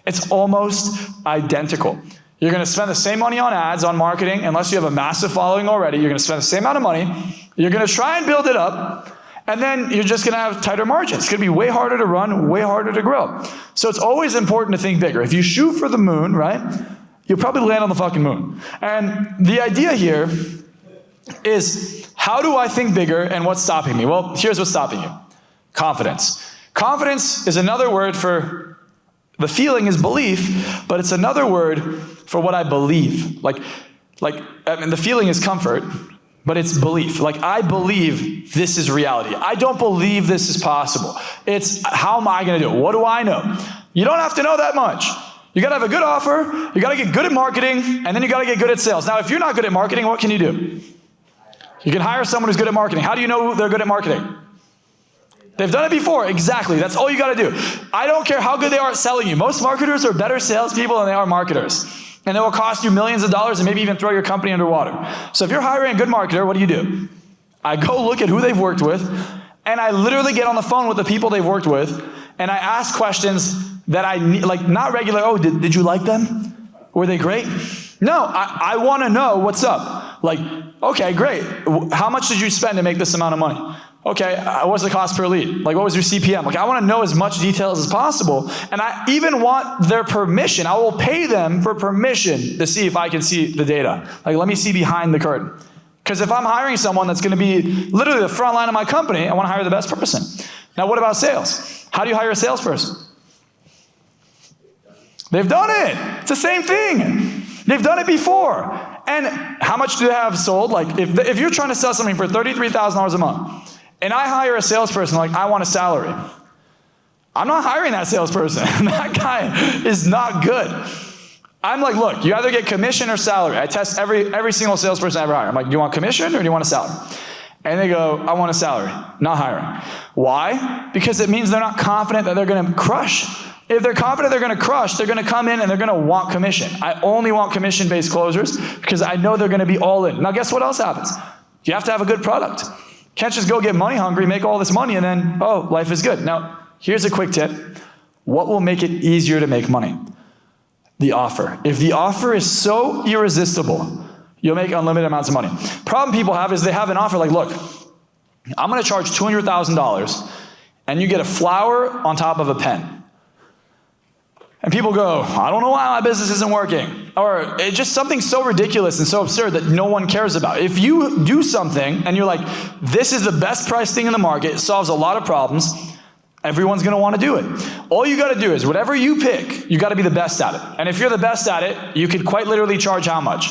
It's almost identical. You're going to spend the same money on ads, on marketing, unless you have a massive following already. You're going to spend the same amount of money. You're going to try and build it up, and then you're just going to have tighter margins. It's going to be way harder to run, way harder to grow. So it's always important to think bigger. If you shoot for the moon, right, you'll probably land on the fucking moon. And the idea here is, how do I think bigger and what's stopping me? Well, here's what's stopping you. Confidence. Confidence is another word for, the feeling is belief, but it's another word for what I believe. Like I mean, the feeling is comfort, but it's belief. Like, I believe this is reality. I don't believe this is possible. It's, how am I going to do it? What do I know? You don't have to know that much. You got to have a good offer. You got to get good at marketing, and then you got to get good at sales. Now, if you're not good at marketing, what can you do? You can hire someone who's good at marketing. How do you know they're good at marketing? They've done it before. Exactly. That's all you got to do. I don't care how good they are at selling you. Most marketers are better salespeople than they are marketers. And it will cost you millions of dollars and maybe even throw your company underwater. So if you're hiring a good marketer, what do? I go look at who they've worked with, and I literally get on the phone with the people they've worked with, and I ask questions that I need, like, not regular, oh, did you like them? Were they great? No, I want to know what's up. Like, okay, great. How much did you spend to make this amount of money? Okay, what's the cost per lead? Like, what was your CPM? Like, I want to know as much details as possible, and I even want their permission. I will pay them for permission to see if I can see the data. Like, let me see behind the curtain. Because if I'm hiring someone that's going to be literally the front line of my company, I want to hire the best person. Now, what about sales? How do you hire a salesperson? They've done it. It's the same thing. They've done it before. And how much do they have sold? Like, if you're trying to sell something for $33,000 a month, and I hire a salesperson, like, I want a salary, I'm not hiring that salesperson. That guy is not good. I'm like, look, you either get commission or salary. I test every single salesperson I ever hire. I'm like, do you want commission or do you want a salary? And they go, I want a salary, not hiring. Why? Because it means they're not confident that they're going to crush. If they're confident they're going to crush, they're going to come in and they're going to want commission. I only want commission-based closers because I know they're going to be all in. Now, guess what else happens? You have to have a good product. Can't just go get money hungry, make all this money, and then, oh, life is good. Now, here's a quick tip. What will make it easier to make money? The offer. If the offer is so irresistible, you'll make unlimited amounts of money. Problem people have is they have an offer like, look, I'm going to charge $200,000, and you get a flower on top of a pen. And people go, I don't know why my business isn't working. Or it's just something so ridiculous and so absurd that no one cares about. If you do something and you're like, this is the best priced thing in the market, it solves a lot of problems, everyone's going to want to do it. All you got to do is whatever you pick, you got to be the best at it. And if you're the best at it, you could quite literally charge how much?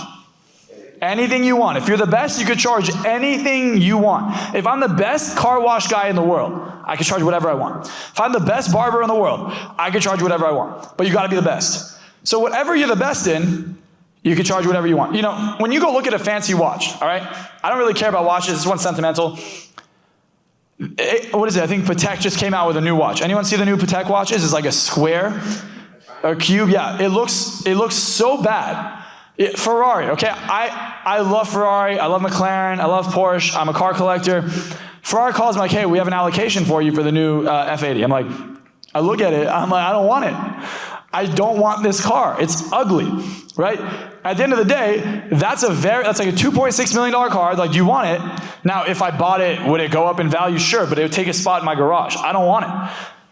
Anything you want. If you're the best, you could charge anything you want. If I'm the best car wash guy in the world, I can charge whatever I want. If I'm the best barber in the world, I can charge whatever I want. But you got to be the best. So whatever you're the best in, you can charge whatever you want. You know, when you go look at a fancy watch, all right? I don't really care about watches. This one's sentimental. What is it? I think Patek just came out with a new watch. Anyone see the new Patek watches? It's like a square, a cube. Yeah, it looks so bad. Ferrari, okay? I love Ferrari. I love McLaren. I love Porsche. I'm a car collector. Ferrari calls me like, hey, we have an allocation for you for the new F80. I'm like, I look at it. I'm like, I don't want it. I don't want this car. It's ugly, right? At the end of the day, that's like a $2.6 million car. Like, do you want it? Now, if I bought it, would it go up in value? Sure, but it would take a spot in my garage. I don't want it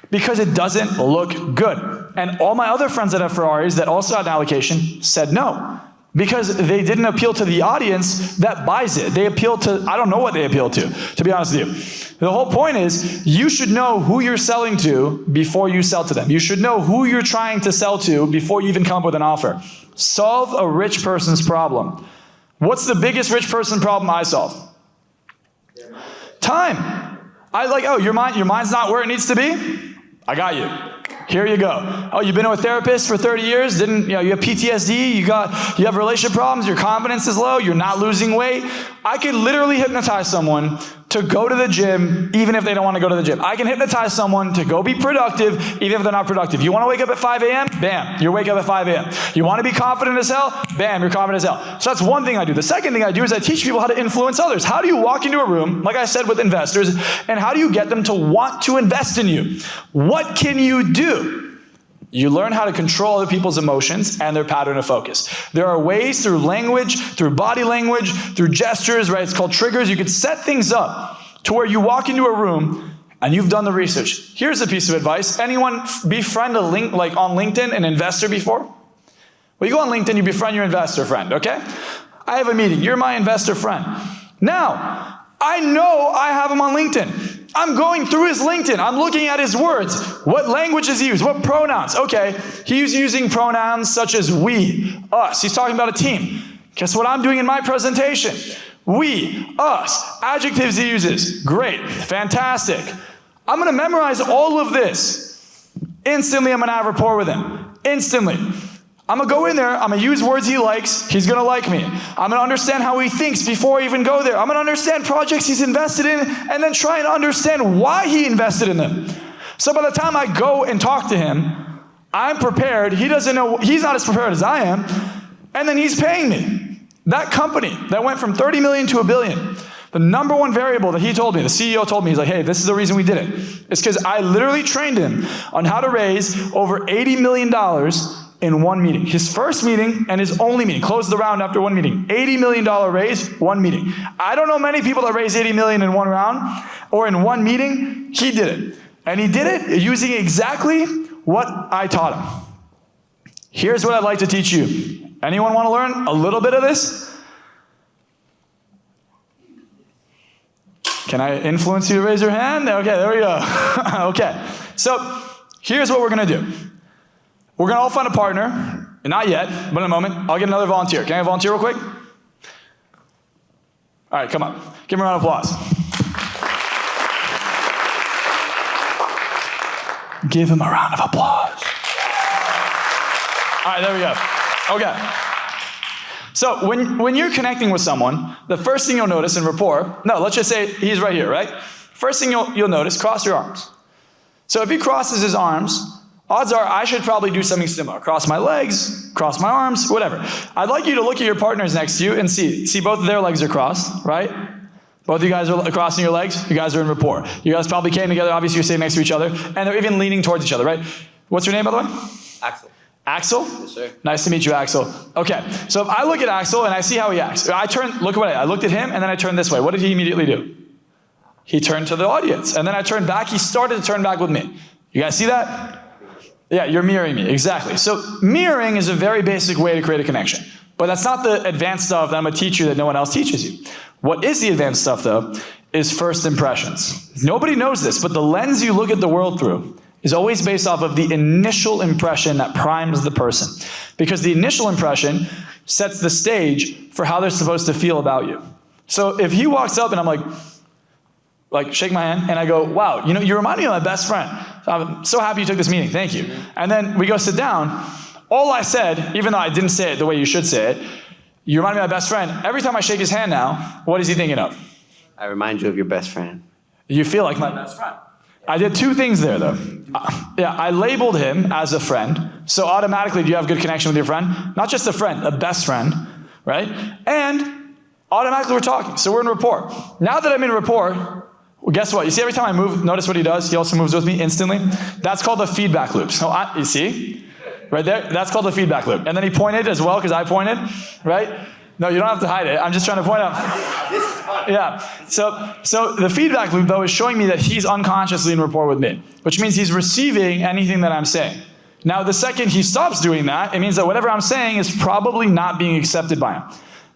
because it doesn't look good. And all my other friends that have Ferraris that also had an allocation said no. because they didn't appeal to the audience that buys it. They appeal to, I don't know what they appeal to be honest with you. The whole point is, you should know who you're selling to before you sell to them. You should know who you're trying to sell to before you even come up with an offer. Solve a rich person's problem. What's the biggest rich person problem I solve? Time. I like, oh, your mind's not where it needs to be? I got you. Here you go. Oh, you've been to a therapist for 30 years, you have PTSD, you have relationship problems, your confidence is low, you're not losing weight. I could literally hypnotize someone to go to the gym even if they don't want to go to the gym. I can hypnotize someone to go be productive even if they're not productive. You want to wake up at 5 a.m.? Bam, you wake up at 5 a.m. You want to be confident as hell? Bam, you're confident as hell. So that's one thing I do. The second thing I do is I teach people how to influence others. How do you walk into a room, like I said with investors, and how do you get them to want to invest in you? What can you do? You learn how to control other people's emotions and their pattern of focus. There are ways through language, through body language, through gestures, right? It's called triggers. You could set things up to where you walk into a room and you've done the research. Here's a piece of advice. Anyone befriend on LinkedIn an investor before? Well, you go on LinkedIn, you befriend your investor friend, okay? I have a meeting. You're my investor friend. Now, I know I have him on LinkedIn. I'm going through his LinkedIn. I'm looking at his words. What language does he use? What pronouns? Okay, he's using pronouns such as we, us. He's talking about a team. Guess what I'm doing in my presentation? We, us. Adjectives he uses. Great, fantastic. I'm going to memorize all of this. Instantly, I'm going to have rapport with him. Instantly. I'm going to go in there, I'm going to use words he likes, he's going to like me. I'm going to understand how he thinks before I even go there. I'm going to understand projects he's invested in and then try and understand why he invested in them. So by the time I go and talk to him, I'm prepared. He doesn't know, he's not as prepared as I am. And then he's paying me. That company that went from 30 million to $1 billion, the number one variable that he told me, the CEO told me, he's like, hey, this is the reason we did it. It's because I literally trained him on how to raise over $80 million in one meeting. His first meeting and his only meeting. Closed the round after one meeting. $80 million raise, one meeting. I don't know many people that raise $80 million in one round or in one meeting. He did it. And he did it using exactly what I taught him. Here's what I'd like to teach you. Anyone want to learn a little bit of this? Can I influence you to raise your hand? Okay, there we go. Okay. So here's what we're going to do. We're going to all find a partner. Not yet, but in a moment. I'll get another volunteer. Can I have a volunteer real quick? All right, come on. Give him a round of applause. Give him a round of applause. All right, there we go. Okay. So when you're connecting with someone, the first thing you'll notice in rapport, no, let's just say he's right here, right? First thing you'll notice, cross your arms. So if he crosses his arms, odds are I should probably do something similar. Cross my legs, cross my arms, whatever. I'd like you to look at your partners next to you and see both of their legs are crossed, right? Both of you guys are crossing your legs. You guys are in rapport. You guys probably came together. Obviously, you're sitting next to each other. And they're even leaning towards each other, right? What's your name, by the way? Axel. Axel? Yes, sir. Nice to meet you, Axel. Okay, so if I look at Axel and I see how he acts. Look at what I looked at him and then I turned this way. What did he immediately do? He turned to the audience. And then I turned back. He started to turn back with me. You guys see that? Yeah, you're mirroring me, exactly. So mirroring is a very basic way to create a connection. But that's not the advanced stuff that I'm going to teach you that no one else teaches you. What is the advanced stuff, though, is first impressions. Nobody knows this, but the lens you look at the world through is always based off of the initial impression that primes the person. Because the initial impression sets the stage for how they're supposed to feel about you. So if he walks up and I'm like shake my hand, and I go, wow, you remind me of my best friend. I'm so happy you took this meeting, thank you. And then we go sit down. All I said, even though I didn't say it the way you should say it, you remind me of my best friend. Every time I shake his hand now, what is he thinking of? I remind you of your best friend. You feel like my best friend. I did two things there, though. I labeled him as a friend, so automatically do you have good connection with your friend? Not just a friend, a best friend, right? And automatically we're talking, so we're in rapport. Now that I'm in rapport, well, guess what? You see every time I move, notice what he does? He also moves with me instantly. That's called the feedback loop. So you see? Right there? That's called the feedback loop. And then he pointed as well, because I pointed, right? No, you don't have to hide it. I'm just trying to point out. Yeah. So the feedback loop, though, is showing me that he's unconsciously in rapport with me, which means he's receiving anything that I'm saying. Now, the second he stops doing that, it means that whatever I'm saying is probably not being accepted by him,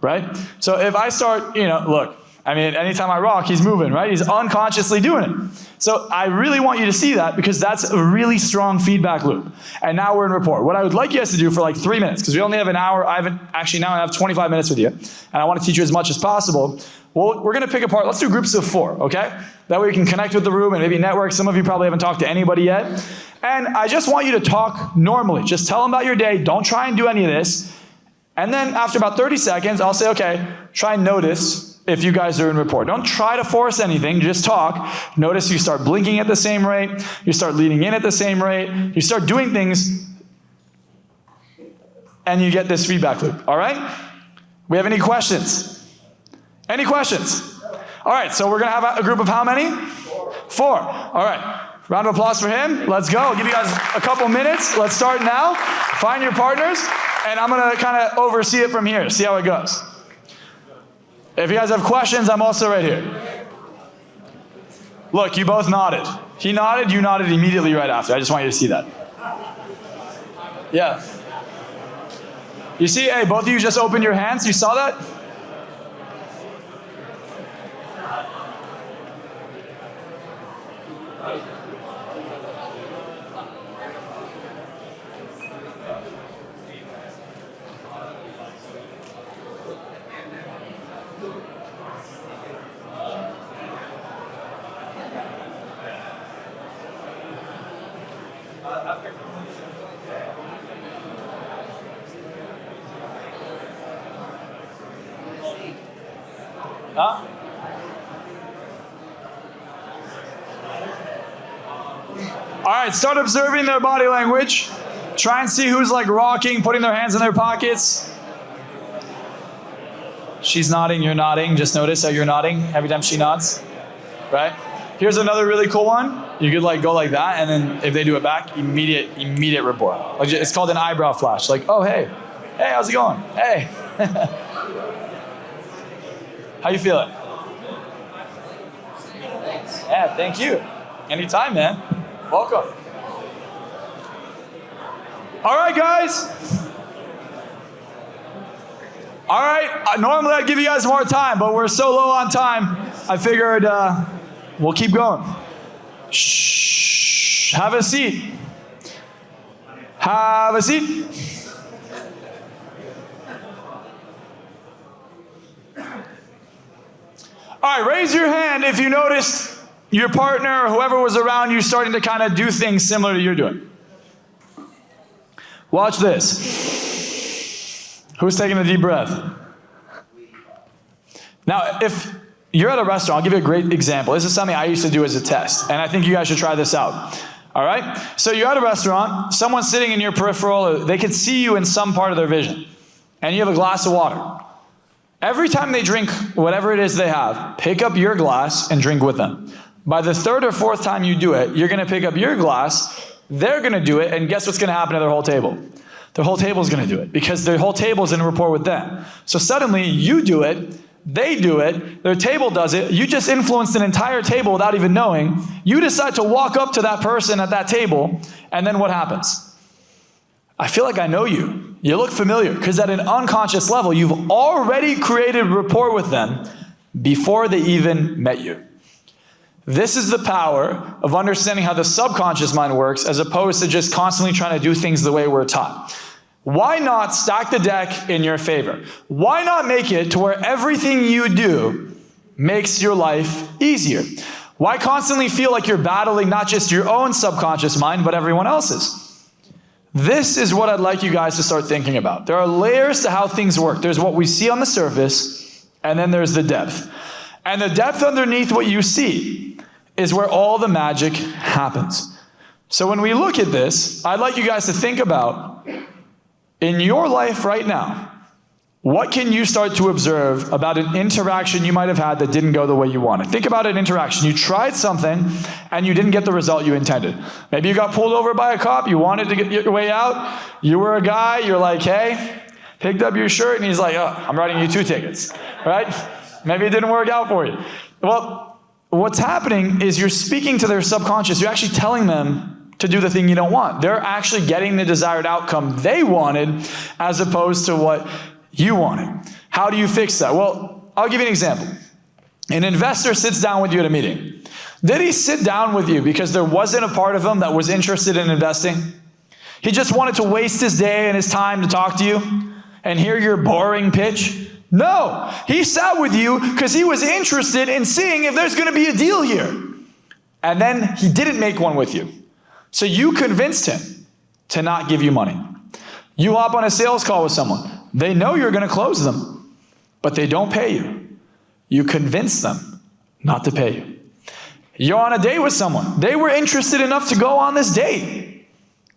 right? So if I start, look, I mean, anytime I rock, he's moving, right? He's unconsciously doing it. So I really want you to see that because that's a really strong feedback loop. And now we're in rapport. What I would like you guys to do for like 3 minutes, because we only have an hour, now I have 25 minutes with you, and I want to teach you as much as possible. Well, we're going to pick apart, let's do groups of 4, okay? That way we can connect with the room and maybe network. Some of you probably haven't talked to anybody yet. And I just want you to talk normally. Just tell them about your day. Don't try and do any of this. And then after about 30 seconds, I'll say, okay, try and notice if you guys are in rapport. Don't try to force anything, just talk. Notice you start blinking at the same rate, you start leaning in at the same rate, you start doing things, and you get this feedback loop, all right? We have any questions? Any questions? All right, so we're gonna have a group of how many? 4. All right, round of applause for him. Let's go. I'll give you guys a couple minutes. Let's start now. Find your partners, and I'm gonna kind of oversee it from here, see how it goes. If you guys have questions, I'm also right here. Look, you both nodded. He nodded, you nodded immediately right after. I just want you to see that. Yeah. You see, hey, both of you just opened your hands. You saw that? Huh? All right, start observing their body language. Try and see who's like rocking, putting their hands in their pockets. She's nodding, you're nodding. Just notice how you're nodding every time she nods, right? Here's another really cool one. You could like go like that, and then if they do it back, immediate rapport. Like, it's called an eyebrow flash. Like, oh, hey, how's it going? Hey. How you feeling? Yeah, thank you. Anytime, man. Welcome. All right, guys. All right, normally I'd give you guys more time, but we're so low on time, I figured we'll keep going. Shh, have a seat. Have a seat. All right, raise your hand if you noticed your partner or whoever was around you starting to kind of do things similar to you're doing. Watch this. Who's taking a deep breath? Now, if you're at a restaurant, I'll give you a great example. This is something I used to do as a test, and I think you guys should try this out. All right? So you're at a restaurant, someone's sitting in your peripheral, they can see you in some part of their vision, and you have a glass of water. Every time they drink whatever it is they have, pick up your glass and drink with them. By the 3rd or 4th time you do it, you're going to pick up your glass, they're going to do it, and guess what's going to happen to their whole table? Their whole table is going to do it because their whole table is in rapport with them. So suddenly you do it, they do it, their table does it, you just influenced an entire table without even knowing. You decide to walk up to that person at that table, and then what happens? I feel like I know you. You look familiar because at an unconscious level, you've already created rapport with them before they even met you. This is the power of understanding how the subconscious mind works as opposed to just constantly trying to do things the way we're taught. Why not stack the deck in your favor? Why not make it to where everything you do makes your life easier? Why constantly feel like you're battling not just your own subconscious mind, but everyone else's? This is what I'd like you guys to start thinking about. There are layers to how things work. There's what we see on the surface, and then there's the depth. And the depth underneath what you see is where all the magic happens. So when we look at this, I'd like you guys to think about, in your life right now, what can you start to observe about an interaction you might have had that didn't go the way you wanted? Think about an interaction. You tried something and you didn't get the result you intended. Maybe you got pulled over by a cop, you wanted to get your way out, you were a guy, you're like, hey, picked up your shirt, and he's like, oh, I'm writing you 2 tickets, right? Maybe it didn't work out for you. Well, what's happening is you're speaking to their subconscious. You're actually telling them to do the thing you don't want. They're actually getting the desired outcome they wanted as opposed to what you wanted. How do you fix that? Well, I'll give you an example. An investor sits down with you at a meeting. Did he sit down with you because there wasn't a part of him that was interested in investing? He just wanted to waste his day and his time to talk to you and hear your boring pitch? No, he sat with you because he was interested in seeing if there's going to be a deal here. And then he didn't make one with you. So you convinced him to not give you money. You hop on a sales call with someone. They know you're going to close them, but they don't pay you. You convince them not to pay you. You're on a date with someone. They were interested enough to go on this date.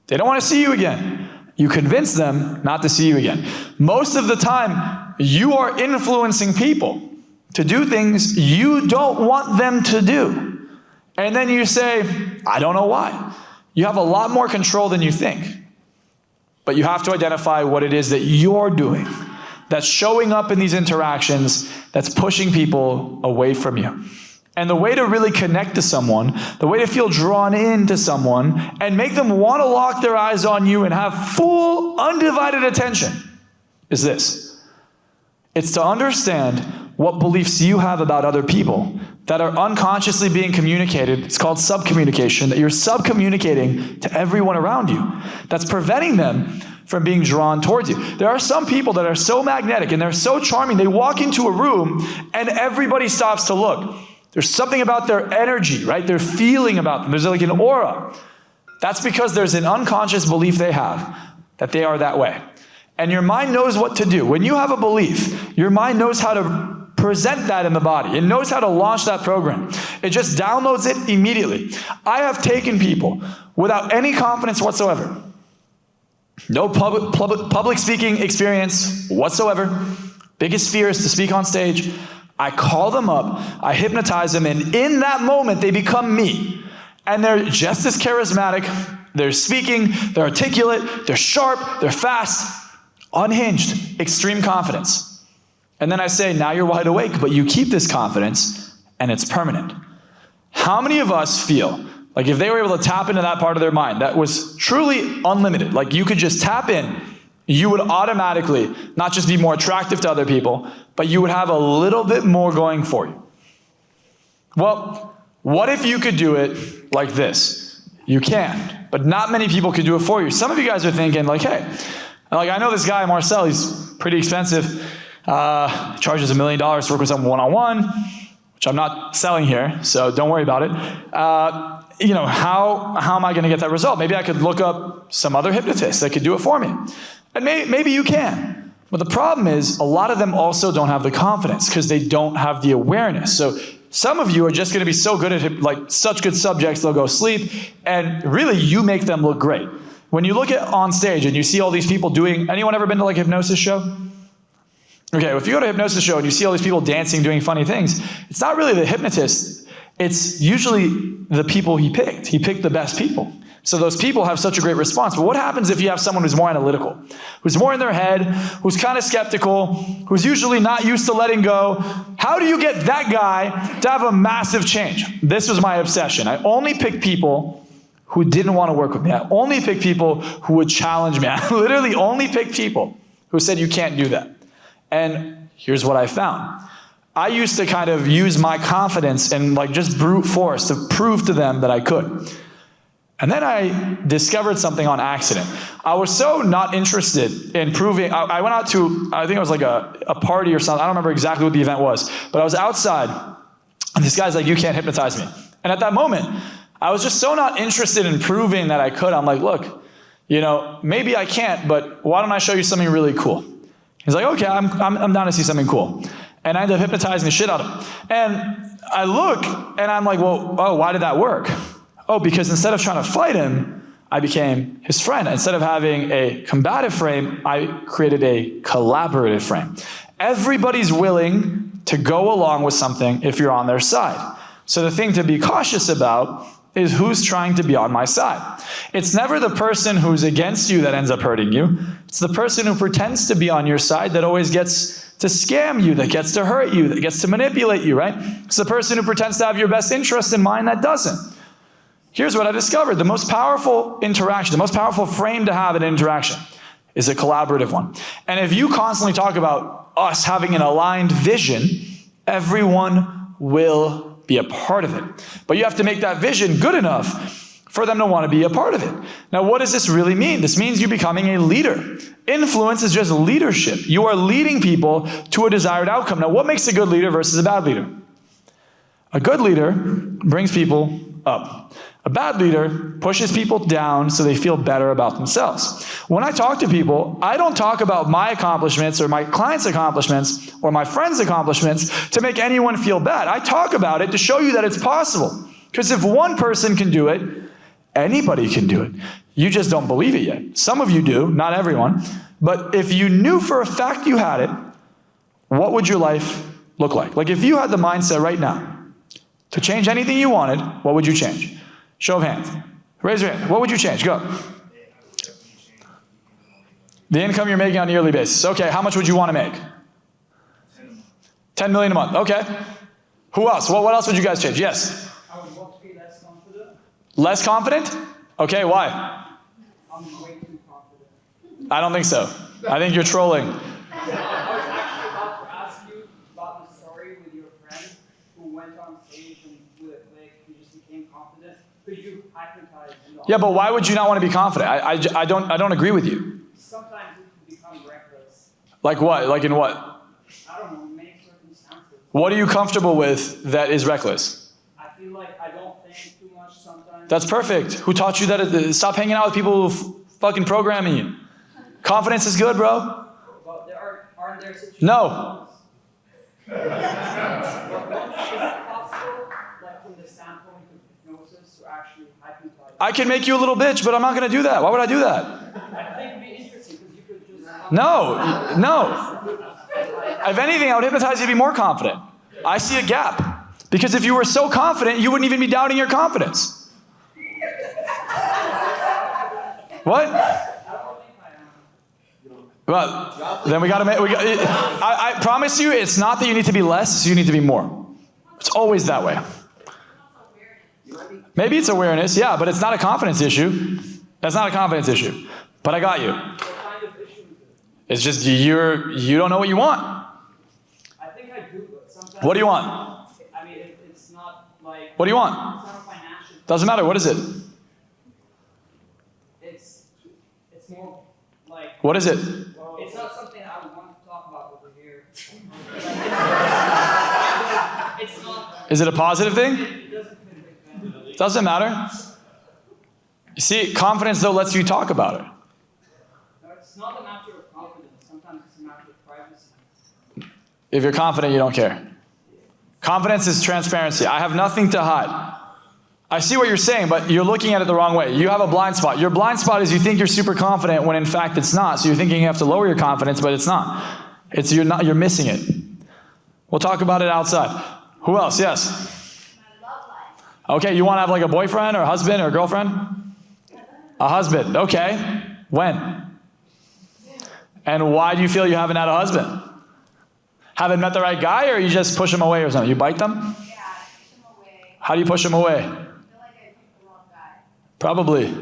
They don't want to see you again. You convince them not to see you again. Most of the time, you are influencing people to do things you don't want them to do. And then you say, I don't know why. You have a lot more control than you think. But you have to identify what it is that you're doing that's showing up in these interactions that's pushing people away from you. And the way to really connect to someone, the way to feel drawn into someone and make them want to lock their eyes on you and have full, undivided attention is this. It's to understand what beliefs you have about other people that are unconsciously being communicated. It's called subcommunication, that you're subcommunicating to everyone around you. That's preventing them from being drawn towards you. There are some people that are so magnetic and they're so charming, they walk into a room and everybody stops to look. There's something about their energy, right? Their feeling about them. There's like an aura. That's because there's an unconscious belief they have that they are that way. And your mind knows what to do. When you have a belief, your mind knows how to present that in the body. It knows how to launch that program. It just downloads it immediately. I have taken people without any confidence whatsoever, no public speaking experience whatsoever, biggest fear is to speak on stage. I call them up, I hypnotize them, and in that moment, they become me. And they're just as charismatic, they're speaking, they're articulate, they're sharp, they're fast, unhinged, extreme confidence. And then I say, now you're wide awake, but you keep this confidence, and it's permanent. How many of us feel like if they were able to tap into that part of their mind that was truly unlimited, like you could just tap in, you would automatically not just be more attractive to other people, but you would have a little bit more going for you? Well, what if you could do it like this? You can, but not many people could do it for you. Some of you guys are thinking like, hey, like I know this guy, Marczell, he's pretty expensive. Charges $1 million to work with someone one-on-one, which I'm not selling here, so don't worry about it. How am I going to get that result? Maybe I could look up some other hypnotist that could do it for me. And maybe you can. But the problem is a lot of them also don't have the confidence because they don't have the awareness. So some of you are just going to be so good at like such good subjects, they'll go sleep. And really, you make them look great. When you look at on stage and you see all these people doing, anyone ever been to like a hypnosis show? Okay, well, if you go to a hypnosis show and you see all these people dancing, doing funny things, it's not really the hypnotist. It's usually the people he picked. He picked the best people. So those people have such a great response. But what happens if you have someone who's more analytical, who's more in their head, who's kind of skeptical, who's usually not used to letting go? How do you get that guy to have a massive change? This was my obsession. I only picked people who didn't want to work with me. I only picked people who would challenge me. I literally only picked people who said, you can't do that. And here's what I found. I used to kind of use my confidence and like just brute force to prove to them that I could. And then I discovered something on accident. I was so not interested in proving. I went out to, I think it was like a party or something. I don't remember exactly what the event was, but I was outside and this guy's like, you can't hypnotize me. And at that moment, I was just so not interested in proving that I could. I'm like, look, maybe I can't, but why don't I show you something really cool? He's like, okay, I'm down to see something cool. And I ended up hypnotizing the shit out of him. And I look and I'm like, well, why did that work? Oh, because instead of trying to fight him, I became his friend. Instead of having a combative frame, I created a collaborative frame. Everybody's willing to go along with something if you're on their side. So the thing to be cautious about is who's trying to be on my side. It's never the person who's against you that ends up hurting you. It's the person who pretends to be on your side that always gets to scam you, that gets to hurt you, that gets to manipulate you, right? It's the person who pretends to have your best interest in mind that doesn't. Here's what I discovered. The most powerful interaction, the most powerful frame to have in an interaction is a collaborative one. And if you constantly talk about us having an aligned vision, everyone will be a part of it. But you have to make that vision good enough for them to want to be a part of it. Now, what does this really mean? This means you becoming a leader. Influence is just leadership. You are leading people to a desired outcome. Now, what makes a good leader versus a bad leader? A good leader brings people up. A bad leader pushes people down so they feel better about themselves. When I talk to people, I don't talk about my accomplishments or my clients' accomplishments or my friends' accomplishments to make anyone feel bad. I talk about it to show you that it's possible. Because if one person can do it, anybody can do it. You just don't believe it yet. Some of you do, not everyone. But if you knew for a fact you had it, what would your life look like? Like if you had the mindset right now to change anything you wanted, what would you change? Show of hands. Raise your hand. What would you change? Go. The income you're making on a yearly basis. Okay, how much would you want to make? 10 million a month. Okay. Who else? What else would you guys change? Yes. I would want to be less confident. Less confident? Okay, why? I'm way too confident. I don't think so. I think you're trolling. I was actually about to ask you about the story with your friend who went on stage and with a click, he just became confident. Could you hypnotize him? Yeah, but why would you not want to be confident? I don't agree with you. Sometimes it can become reckless. Like what? Like in what? I don't know, many circumstances. What are you comfortable with that is reckless? I feel like I don't think too much sometimes. That's perfect. Who taught you that? Stop hanging out with people who fucking programming you. Confidence is good, bro. But aren't there situations? No. Is it possible, like from the standpoint of hypnosis, to actually hypnotize? I can make you a little bitch, but I'm not going to do that. Why would I do that? I think it'd be interesting because you could just. No. If anything, I would hypnotize you to be more confident. I see a gap. Because if you were so confident, you wouldn't even be doubting your confidence. What? Well, then we got to make. I promise you, it's not that you need to be less, you need to be more. It's always that way. Maybe it's awareness, yeah, but it's not a confidence issue. That's not a confidence issue. But I got you. What kind of issue is it? It's just you don't know what you want. I think I do, but sometimes. What do you want? I mean, it's not like. What do you want? It's not a financial. Doesn't matter. What is it? It's more like. What is it? It's not something I would want to talk about over here. It's not. Is it a positive thing? It doesn't fit with Doesn't matter. You see, confidence though lets you talk about it. No, it's not a matter of confidence. Sometimes it's a matter of privacy. If you're confident, you don't care. Confidence is transparency. I have nothing to hide. I see what you're saying, but you're looking at it the wrong way. You have a blind spot. Your blind spot is you think you're super confident when in fact it's not. So you're thinking you have to lower your confidence, but it's not. You're missing it. We'll talk about it outside. Who else? Yes. My love life. Okay, you want to have like a boyfriend or a husband or a girlfriend? A husband. Okay. When? And why do you feel you haven't had a husband? Haven't met the right guy, or you just push him away or something? You bite them? Yeah, I push him away. How do you push him away? I feel like I picked the wrong guy. Probably.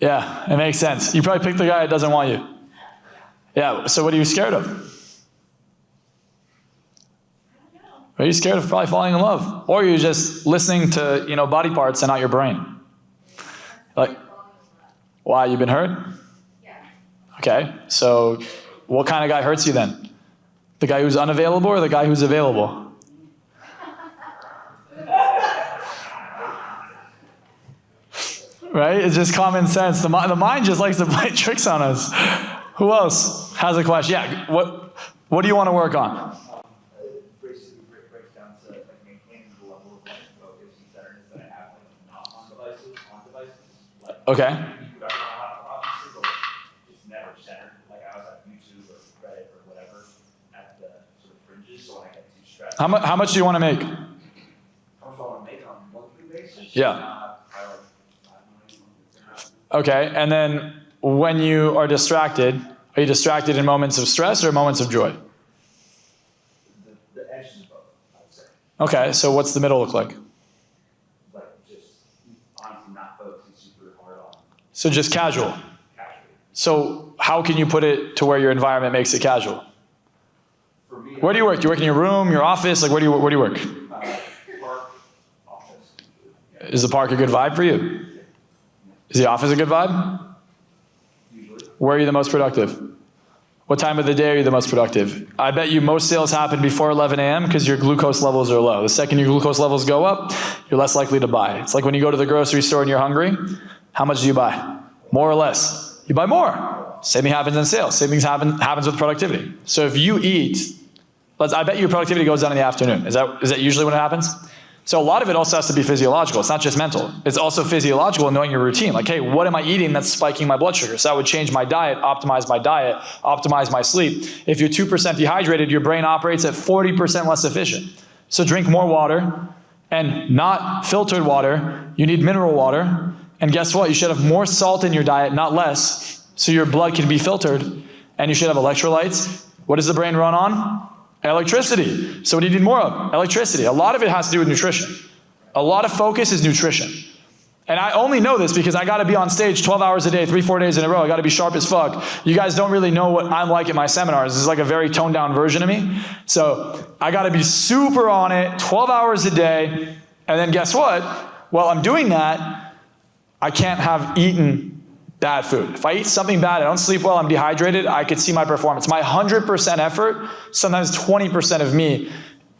Yeah, it makes sense. You probably picked the guy that doesn't want you. Yeah, so what are you scared of? I don't know. Are you scared of probably falling in love? Or you're just listening to, body parts and not your brain? Like, why, you've been hurt? Yeah. Okay, so what kind of guy hurts you then? The guy who's unavailable or the guy who's available? Right? It's just common sense. The mind just likes to play tricks on us. Who else has a question? Yeah, what do you want to work on? Breaks down to like maintaining the level of focus and centeredness that I have not on devices. Like, Okay. obviously, but it's never centered. Like I was at YouTube or Reddit or whatever at the sort of fringes, so when I get too stressed. How much do you want to make? How much do I want to make on a monthly basis? Yeah. I like 5 million. Okay, and then when you are distracted, are you distracted in moments of stress or moments of joy? The edges of both, I would say. Okay, so what's the middle look like? Like just So just casual. casually. So how can you put it to where your environment makes it casual? For me, Where do you work? Do you work in your room, your office? Like where do you work? park, office. Is the park a good vibe for you? Is the office a good vibe? Usually. Where are you the most productive? What time of the day are you the most productive? I bet you most sales happen before 11 a.m. because your glucose levels are low. The second your glucose levels go up, you're less likely to buy. It's like when you go to the grocery store and you're hungry, how much do you buy? More or less? You buy more. Same thing happens in sales. Same thing happens with productivity. So if you eat, I bet your productivity goes down in the afternoon. Is that usually when it happens? So a lot of it also has to be physiological. It's not just mental. It's also physiological, knowing your routine. Like, hey, what am I eating that's spiking my blood sugar? So I would change my diet, optimize my sleep. If you're 2% dehydrated, your brain operates at 40% less efficient. So drink more water, and not filtered water. You need mineral water. And guess what? You should have more salt in your diet, not less, so your blood can be filtered. And you should have electrolytes. What does the brain run on? Electricity. So what do you need more of? Electricity. A lot of it has to do with nutrition. A lot of focus is nutrition. And I only know this because I got to be on stage 12 hours a day, 3-4 days in a row. I got to be sharp as fuck. You guys don't really know what I'm like at my seminars. This is like a very toned down version of me. So I got to be super on it, 12 hours a day. And then guess what? While I'm doing that, I can't have eaten bad food. If I eat something bad, I don't sleep well, I'm dehydrated, I could see my performance. My 100% effort, sometimes 20% of me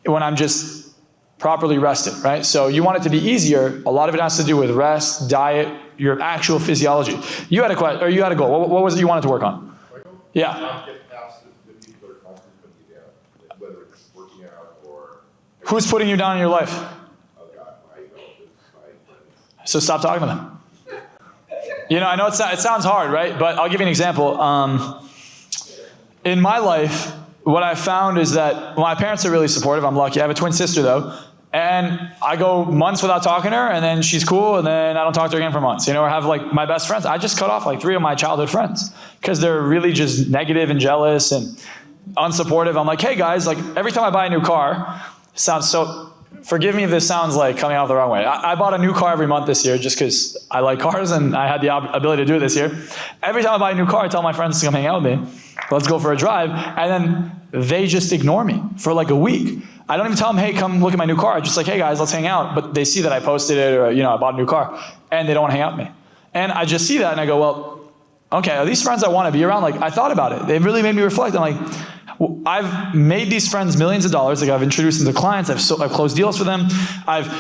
when I'm just properly rested, right? So you want it to be easier. A lot of it has to do with rest, diet, your actual physiology. You had a question, or you had a goal. What was it you wanted to work on? Yeah. Get past the people that are constantly putting you down, whether it's working out or... Who's putting you down in your life? Oh God, my relatives, my friends. So stop talking to them. You know, I know it sounds hard, right? But I'll give you an example. In my life, what I found is that my parents are really supportive. I'm lucky. I have a twin sister, though. And I go months without talking to her, and then she's cool, and then I don't talk to her again for months. You know, or have like my best friends. I just cut off like 3 of my childhood friends because they're really just negative and jealous and unsupportive. I'm like, hey guys, like every time I buy a new car, sounds so... Forgive me if this sounds like coming out the wrong way. I bought a new car every month this year just because I like cars and I had the ability to do it this year. Every time I buy a new car, I tell my friends to come hang out with me. Let's go for a drive. And then they just ignore me for like a week. I don't even tell them, hey, come look at my new car. I'm just like, hey guys, let's hang out. But they see that I posted it or, you know, I bought a new car and they don't want to hang out with me. And I just see that and I go, well, okay, are these friends I want to be around? Like, I thought about it. They really made me reflect. I'm like, I've made these friends millions of dollars. Like I've introduced them to clients. I've closed deals for them. I've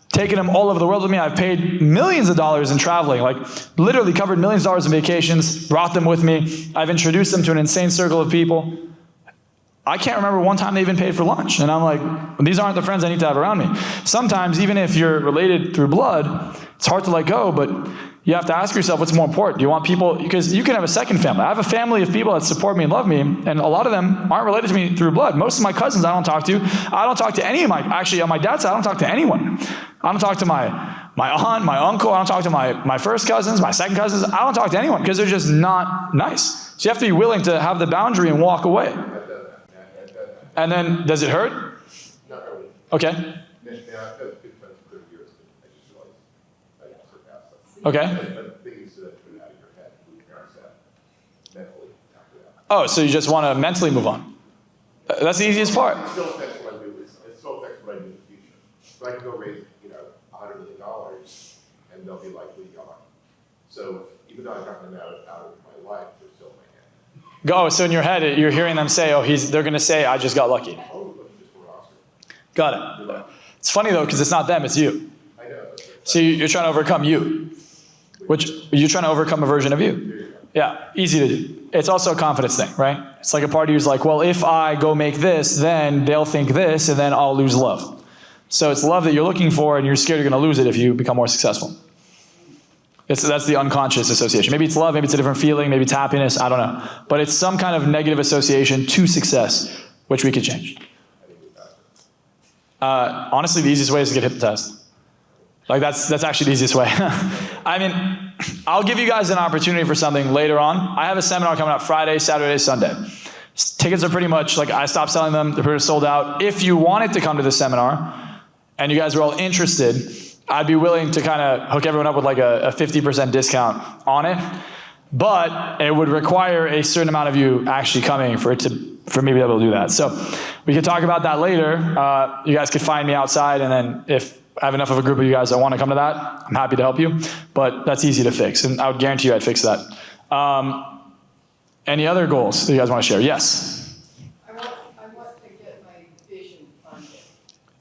taken them all over the world with me. I've paid millions of dollars in traveling, like literally covered millions of dollars in vacations, brought them with me. I've introduced them to an insane circle of people. I can't remember one time they even paid for lunch. And I'm like, these aren't the friends I need to have around me. Sometimes, even if you're related through blood, it's hard to let go, but you have to ask yourself what's more important. Do you want people, because you can have a second family. I have a family of people that support me and love me, and a lot of them aren't related to me through blood. Most of my cousins I don't talk to. I don't talk to any of actually on my dad's side, I don't talk to anyone. I don't talk to my aunt, my uncle, I don't talk to my first cousins, my second cousins. I don't talk to anyone because they're just not nice. So you have to be willing to have the boundary and walk away. And then, does it hurt? Not really. Okay. Man, I've had good friends for 30 years, but I just realized I surpassed them. Okay. But things that put it out of your head, who your parents have, mentally after that. Oh, so you just want to mentally move on. That's the easiest part. It still affects what I do. It still affects what I do in the future. So I can go raise, $100 million, and they'll be likely gone. So even though I got them out of my life, they're still in my head. Go. So in your head, you're hearing them say, they're going to say, I just got lucky. Oh, look, just for Oscar. Got it. It's funny though, because it's not them, it's you. I know. So you're trying to overcome you. Which, you're trying to overcome a version of you. Yeah, easy to do. It's also a confidence thing, right? It's like a part of you is like, well, if I go make this, then they'll think this, and then I'll lose love. So it's love that you're looking for, and you're scared you're going to lose it if you become more successful. That's the unconscious association. Maybe it's love, maybe it's a different feeling, maybe it's happiness, I don't know. But it's some kind of negative association to success, which we could change. Honestly, the easiest way is to get hypnotized. Like that's actually the easiest way. I mean, I'll give you guys an opportunity for something later on. I have a seminar coming up Friday, Saturday, Sunday. Tickets are pretty much, like I stopped selling them, they're pretty sold out. If you wanted to come to the seminar, and you guys were all interested, I'd be willing to kind of hook everyone up with like a 50% discount on it, but it would require a certain amount of you actually coming for me to be able to do that. So we could talk about that later. You guys could find me outside, and then if I have enough of a group of you guys that want to come to that, I'm happy to help you, but that's easy to fix, and I would guarantee you I'd fix that. Any other goals that you guys want to share? Yes? I want to get my vision funded.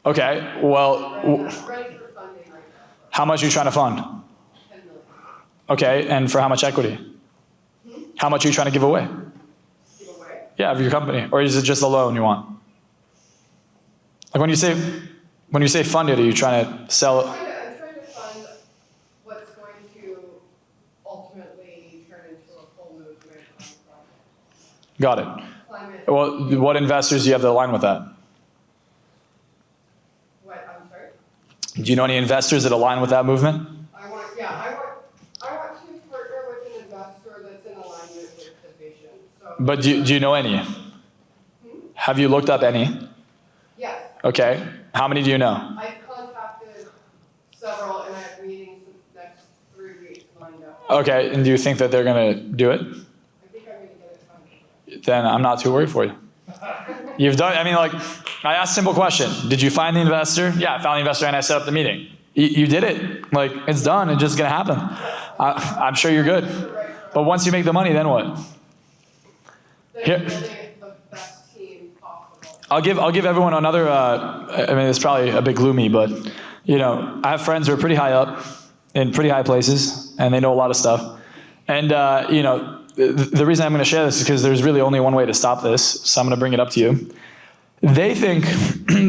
Okay, well, I'm ready for funding right now. how much are you trying to fund? 10 million. Okay, and for how much equity? How much are you trying to give away? Give away? Yeah, of your company, or is it just a loan you want? Like when you say funded, are you trying to sell it? I'm trying to fund what's going to ultimately turn into a full movement on the project. Got it. Climate. Well, what investors do you have that align with that? What? I'm sorry? Do you know any investors that align with that movement? I want to partner with an investor that's in alignment with the vision. So, But do you know any? Have you looked up any? yes, Okay. How many do you know? I've contacted several, and I have meetings the next 3 weeks lined up. Okay, and do you think that they're going to do it? I think I'm going to get it funded. Then I'm not too worried for you. You've done, I mean, like, I asked a simple question. Did you find the investor? Yeah, I found the investor and I set up the meeting. You did it. Like, it's done. It's just going to happen. I'm sure you're good. But once you make the money, then what? Then Here. building the best team possible. I'll give everyone another, I mean, it's probably a bit gloomy, but, you know, I have friends who are pretty high up in pretty high places, and they know a lot of stuff. And, you know, the reason I'm going to share this is because there's really only one way to stop this, so I'm going to bring it up to you. They think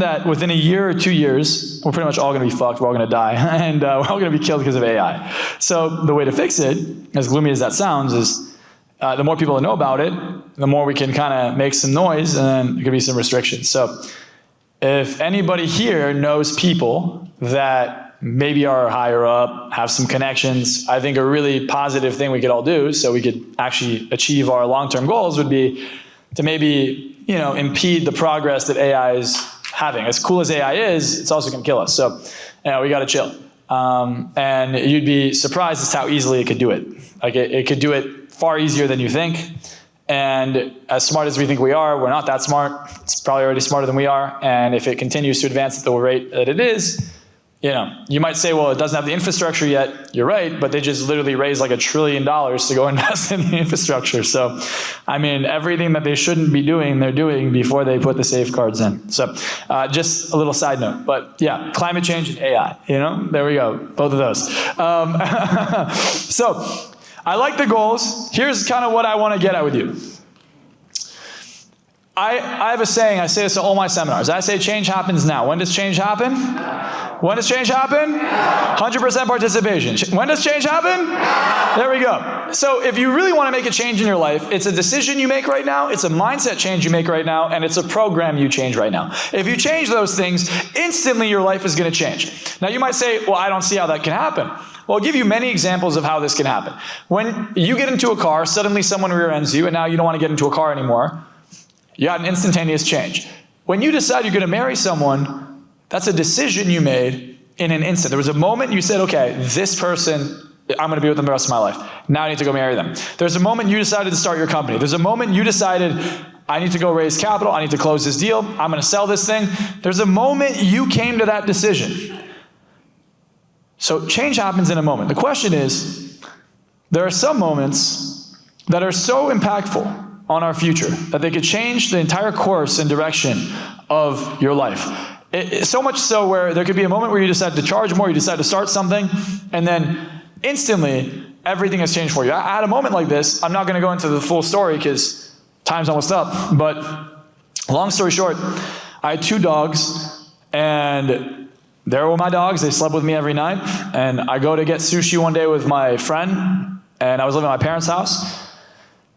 that within a year or 2 years, we're pretty much all going to be fucked, we're all going to die, and we're all going to be killed because of AI. So the way to fix it, as gloomy as that sounds, is the more people that know about it, the more we can kind of make some noise, and then there could be some restrictions. So if anybody here knows people that maybe are higher up, have some connections, I think a really positive thing we could all do so we could actually achieve our long-term goals would be to maybe, you know, impede the progress that AI is having. As cool as AI is, it's also going to kill us. So, you know, we got to chill. And you'd be surprised as to how easily it could do it. Like it could do it far easier than you think. And as smart as we think we are, we're not that smart. It's probably already smarter than we are. And if it continues to advance at the rate that it is, you know, you might say, well, it doesn't have the infrastructure yet. You're right, but they just literally raised like $1 trillion to go invest in the infrastructure. So, I mean, everything that they shouldn't be doing, they're doing before they put the safeguards in. So, just a little side note. But yeah, climate change and AI, you know, there we go, both of those. So, I like the goals. Here's kind of what I want to get at with you. I have a saying, I say this to all my seminars. I say change happens now. When does change happen? When does change happen? 100% participation. When does change happen? There we go. So if you really want to make a change in your life, it's a decision you make right now, it's a mindset change you make right now, and it's a program you change right now. If you change those things, instantly your life is going to change. Now you might say, well, I don't see how that can happen. Well, I'll give you many examples of how this can happen. When you get into a car, suddenly someone rear ends you, and now you don't want to get into a car anymore. You got an instantaneous change. When you decide you're going to marry someone, that's a decision you made in an instant. There was a moment you said, okay, this person, I'm going to be with them the rest of my life. Now I need to go marry them. There's a moment you decided to start your company. There's a moment you decided, I need to go raise capital. I need to close this deal. I'm going to sell this thing. There's a moment you came to that decision. So change happens in a moment. The question is, there are some moments that are so impactful on our future that they could change the entire course and direction of your life. So much so where there could be a moment where you decide to charge more, you decide to start something, and then instantly everything has changed for you. I had a moment like this. I'm not going to go into the full story because time's almost up, but long story short, I had 2 dogs, and there were my dogs. They slept with me every night, and I go to get sushi one day with my friend, and I was living at my parents' house.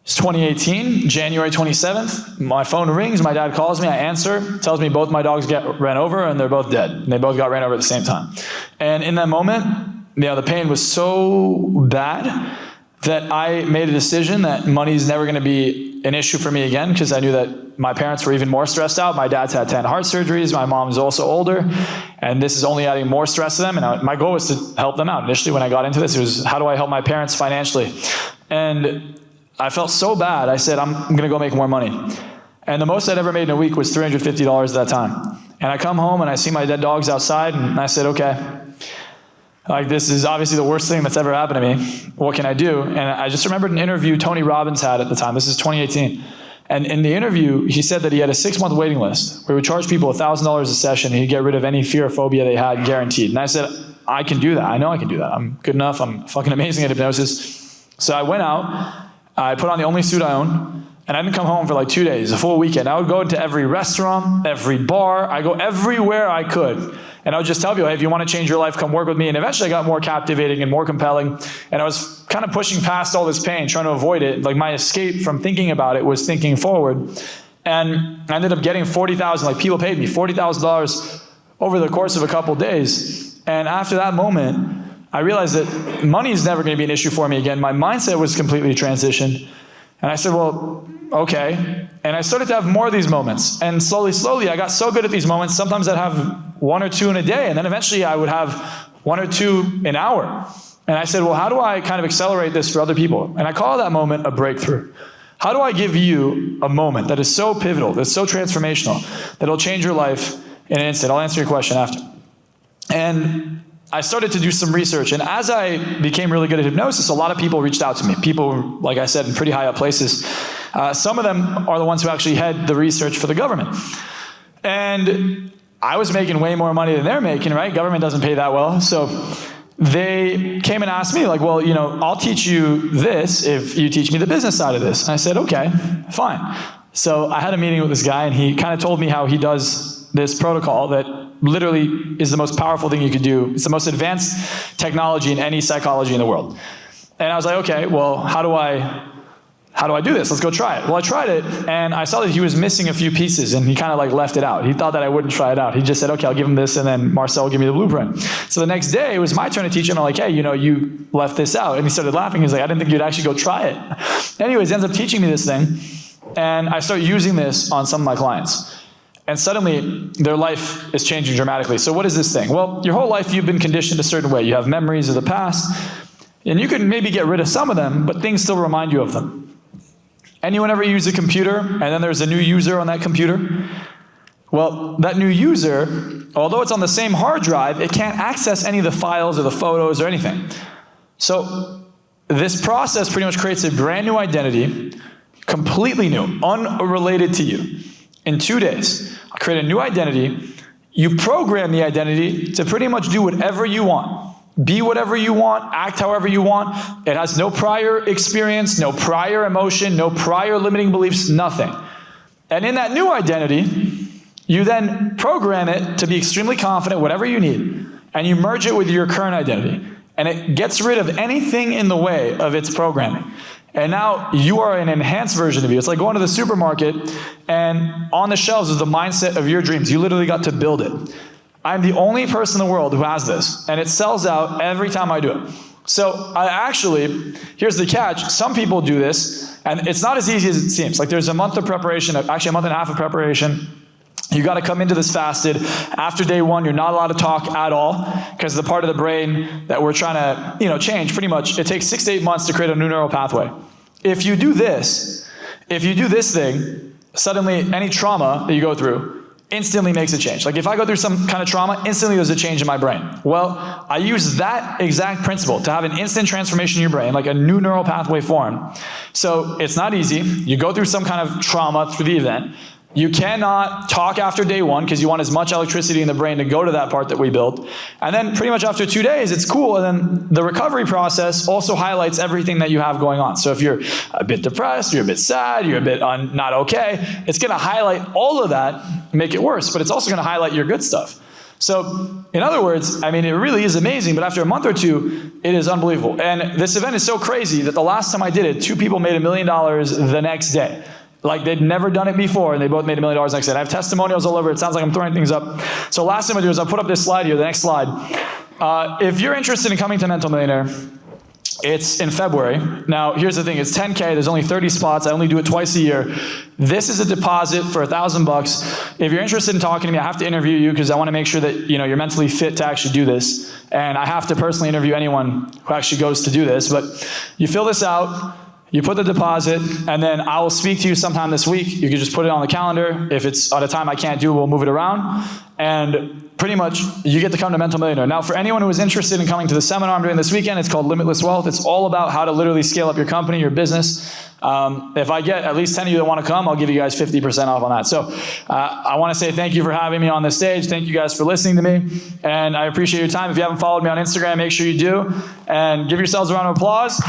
It's 2018, January 27th. My phone rings, my dad calls me, I answer, tells me both my dogs ran over and they're both dead. And they both got ran over at the same time. And in that moment, you know, the pain was so bad that I made a decision that money's never going to be an issue for me again, because I knew that my parents were even more stressed out. My dad's had 10 heart surgeries. My mom's also older. And this is only adding more stress to them. And my goal was to help them out. Initially, when I got into this, it was, how do I help my parents financially? And I felt so bad. I said, I'm going to go make more money. And the most I'd ever made in a week was $350 at that time. And I come home and I see my dead dogs outside, and I said, okay, like this is obviously the worst thing that's ever happened to me. What can I do? And I just remembered an interview Tony Robbins had at the time. This is 2018. And in the interview, he said that he had a 6-month waiting list where he would charge people $1,000 a session, and he'd get rid of any fear or phobia they had, guaranteed. And I said, I can do that. I know I can do that. I'm good enough. I'm fucking amazing at hypnosis. So I went out, I put on the only suit I own, and I didn't come home for like 2 days, a full weekend. I would go into every restaurant, every bar. I go everywhere I could. And I would just tell people, hey, if you want to change your life, come work with me. And eventually I got more captivating and more compelling. And I was kind of pushing past all this pain, trying to avoid it. Like my escape from thinking about it was thinking forward. And I ended up getting $40,000, like people paid me $40,000 over the course of a couple days. And after that moment, I realized that money is never going to be an issue for me again. My mindset was completely transitioned. And I said, well, okay. And I started to have more of these moments. And slowly, I got so good at these moments. Sometimes I'd have 1 or 2 in a day. And then eventually I would have 1 or 2 an hour. And I said, well, how do I kind of accelerate this for other people? And I call that moment a breakthrough. How do I give you a moment that is so pivotal, that's so transformational, that'll change your life in an instant? I'll answer your question after. And I started to do some research, and as I became really good at hypnosis, a lot of people reached out to me. People, like I said, in pretty high up places. Some of them are the ones who actually head the research for the government. And I was making way more money than they're making, right? Government doesn't pay that well. So they came and asked me, like, well, you know, I'll teach you this if you teach me the business side of this. And I said, okay, fine. So I had a meeting with this guy, and he kind of told me how he does this protocol that literally is the most powerful thing you could do. It's the most advanced technology in any psychology in the world. And I was like, okay, well, how do I do this? Let's go try it. Well, I tried it, and I saw that he was missing a few pieces, and he kind of like left it out. He thought that I wouldn't try it out. He just said, okay, I'll give him this, and then Marczell will give me the blueprint. So the next day, it was my turn to teach him. I'm like, hey, you know, you left this out. And he started laughing. He's like, I didn't think you'd actually go try it. Anyways, he ends up teaching me this thing, and I start using this on some of my clients. And suddenly, their life is changing dramatically. So what is this thing? Well, your whole life, you've been conditioned a certain way. You have memories of the past, and you can maybe get rid of some of them, but things still remind you of them. Anyone ever use a computer, and then there's a new user on that computer? Well, that new user, although it's on the same hard drive, it can't access any of the files or the photos or anything. So this process pretty much creates a brand new identity, completely new, unrelated to you. In 2 days, I'll create a new identity. You program the identity to pretty much do whatever you want. Be whatever you want, act however you want. It has no prior experience, no prior emotion, no prior limiting beliefs, nothing. And in that new identity, you then program it to be extremely confident, whatever you need, and you merge it with your current identity. And it gets rid of anything in the way of its programming. And now you are an enhanced version of you. It's like going to the supermarket, and on the shelves is the mindset of your dreams. You literally got to build it. I'm the only person in the world who has this, and it sells out every time I do it. So here's the catch. Some people do this, and it's not as easy as it seems. Like there's a month of preparation, actually a month and a half of preparation. You got to come into this fasted. After day 1, you're not allowed to talk at all, because the part of the brain that we're trying to, change, pretty much, it takes 6 to 8 months to create a new neural pathway. If you do this thing, suddenly any trauma that you go through instantly makes a change. Like if I go through some kind of trauma, instantly there's a change in my brain. Well, I use that exact principle to have an instant transformation in your brain, like a new neural pathway form. So it's not easy. You go through some kind of trauma through the event. You cannot talk after day 1 because you want as much electricity in the brain to go to that part that we built. And then pretty much after 2 days, it's cool. And then the recovery process also highlights everything that you have going on. So if you're a bit depressed, you're a bit sad, you're a bit not okay, it's going to highlight all of that, make it worse. But it's also going to highlight your good stuff. So in other words, I mean, it really is amazing. But after a month or 2, it is unbelievable. And this event is so crazy that the last time I did it, 2 people made $1 million the next day. Like they'd never done it before, and they both made $1 million next day. I have testimonials all over. It sounds like I'm throwing things up. So last thing I'll do is I'll put up this slide here, the next slide. If you're interested in coming to Mental Millionaire, It's in February. Now, here's the thing. It's 10K. There's only 30 spots. I only do it twice a year. This is a deposit for $1,000. If you're interested in talking to me, I have to interview you because I want to make sure that you're mentally fit to actually do this. And I have to personally interview anyone who actually goes to do this. But you fill this out. You put the deposit, and then I will speak to you sometime this week. You can just put it on the calendar. If it's at a time I can't do, we'll move it around. And pretty much, you get to come to Mental Millionaire. Now, for anyone who is interested in coming to the seminar I'm doing this weekend, it's called Limitless Wealth. It's all about how to literally scale up your company, your business. If I get at least 10 of you that want to come, I'll give you guys 50% off on that. So I want to say thank you for having me on this stage. Thank you guys for listening to me. And I appreciate your time. If you haven't followed me on Instagram, make sure you do. And give yourselves a round of applause.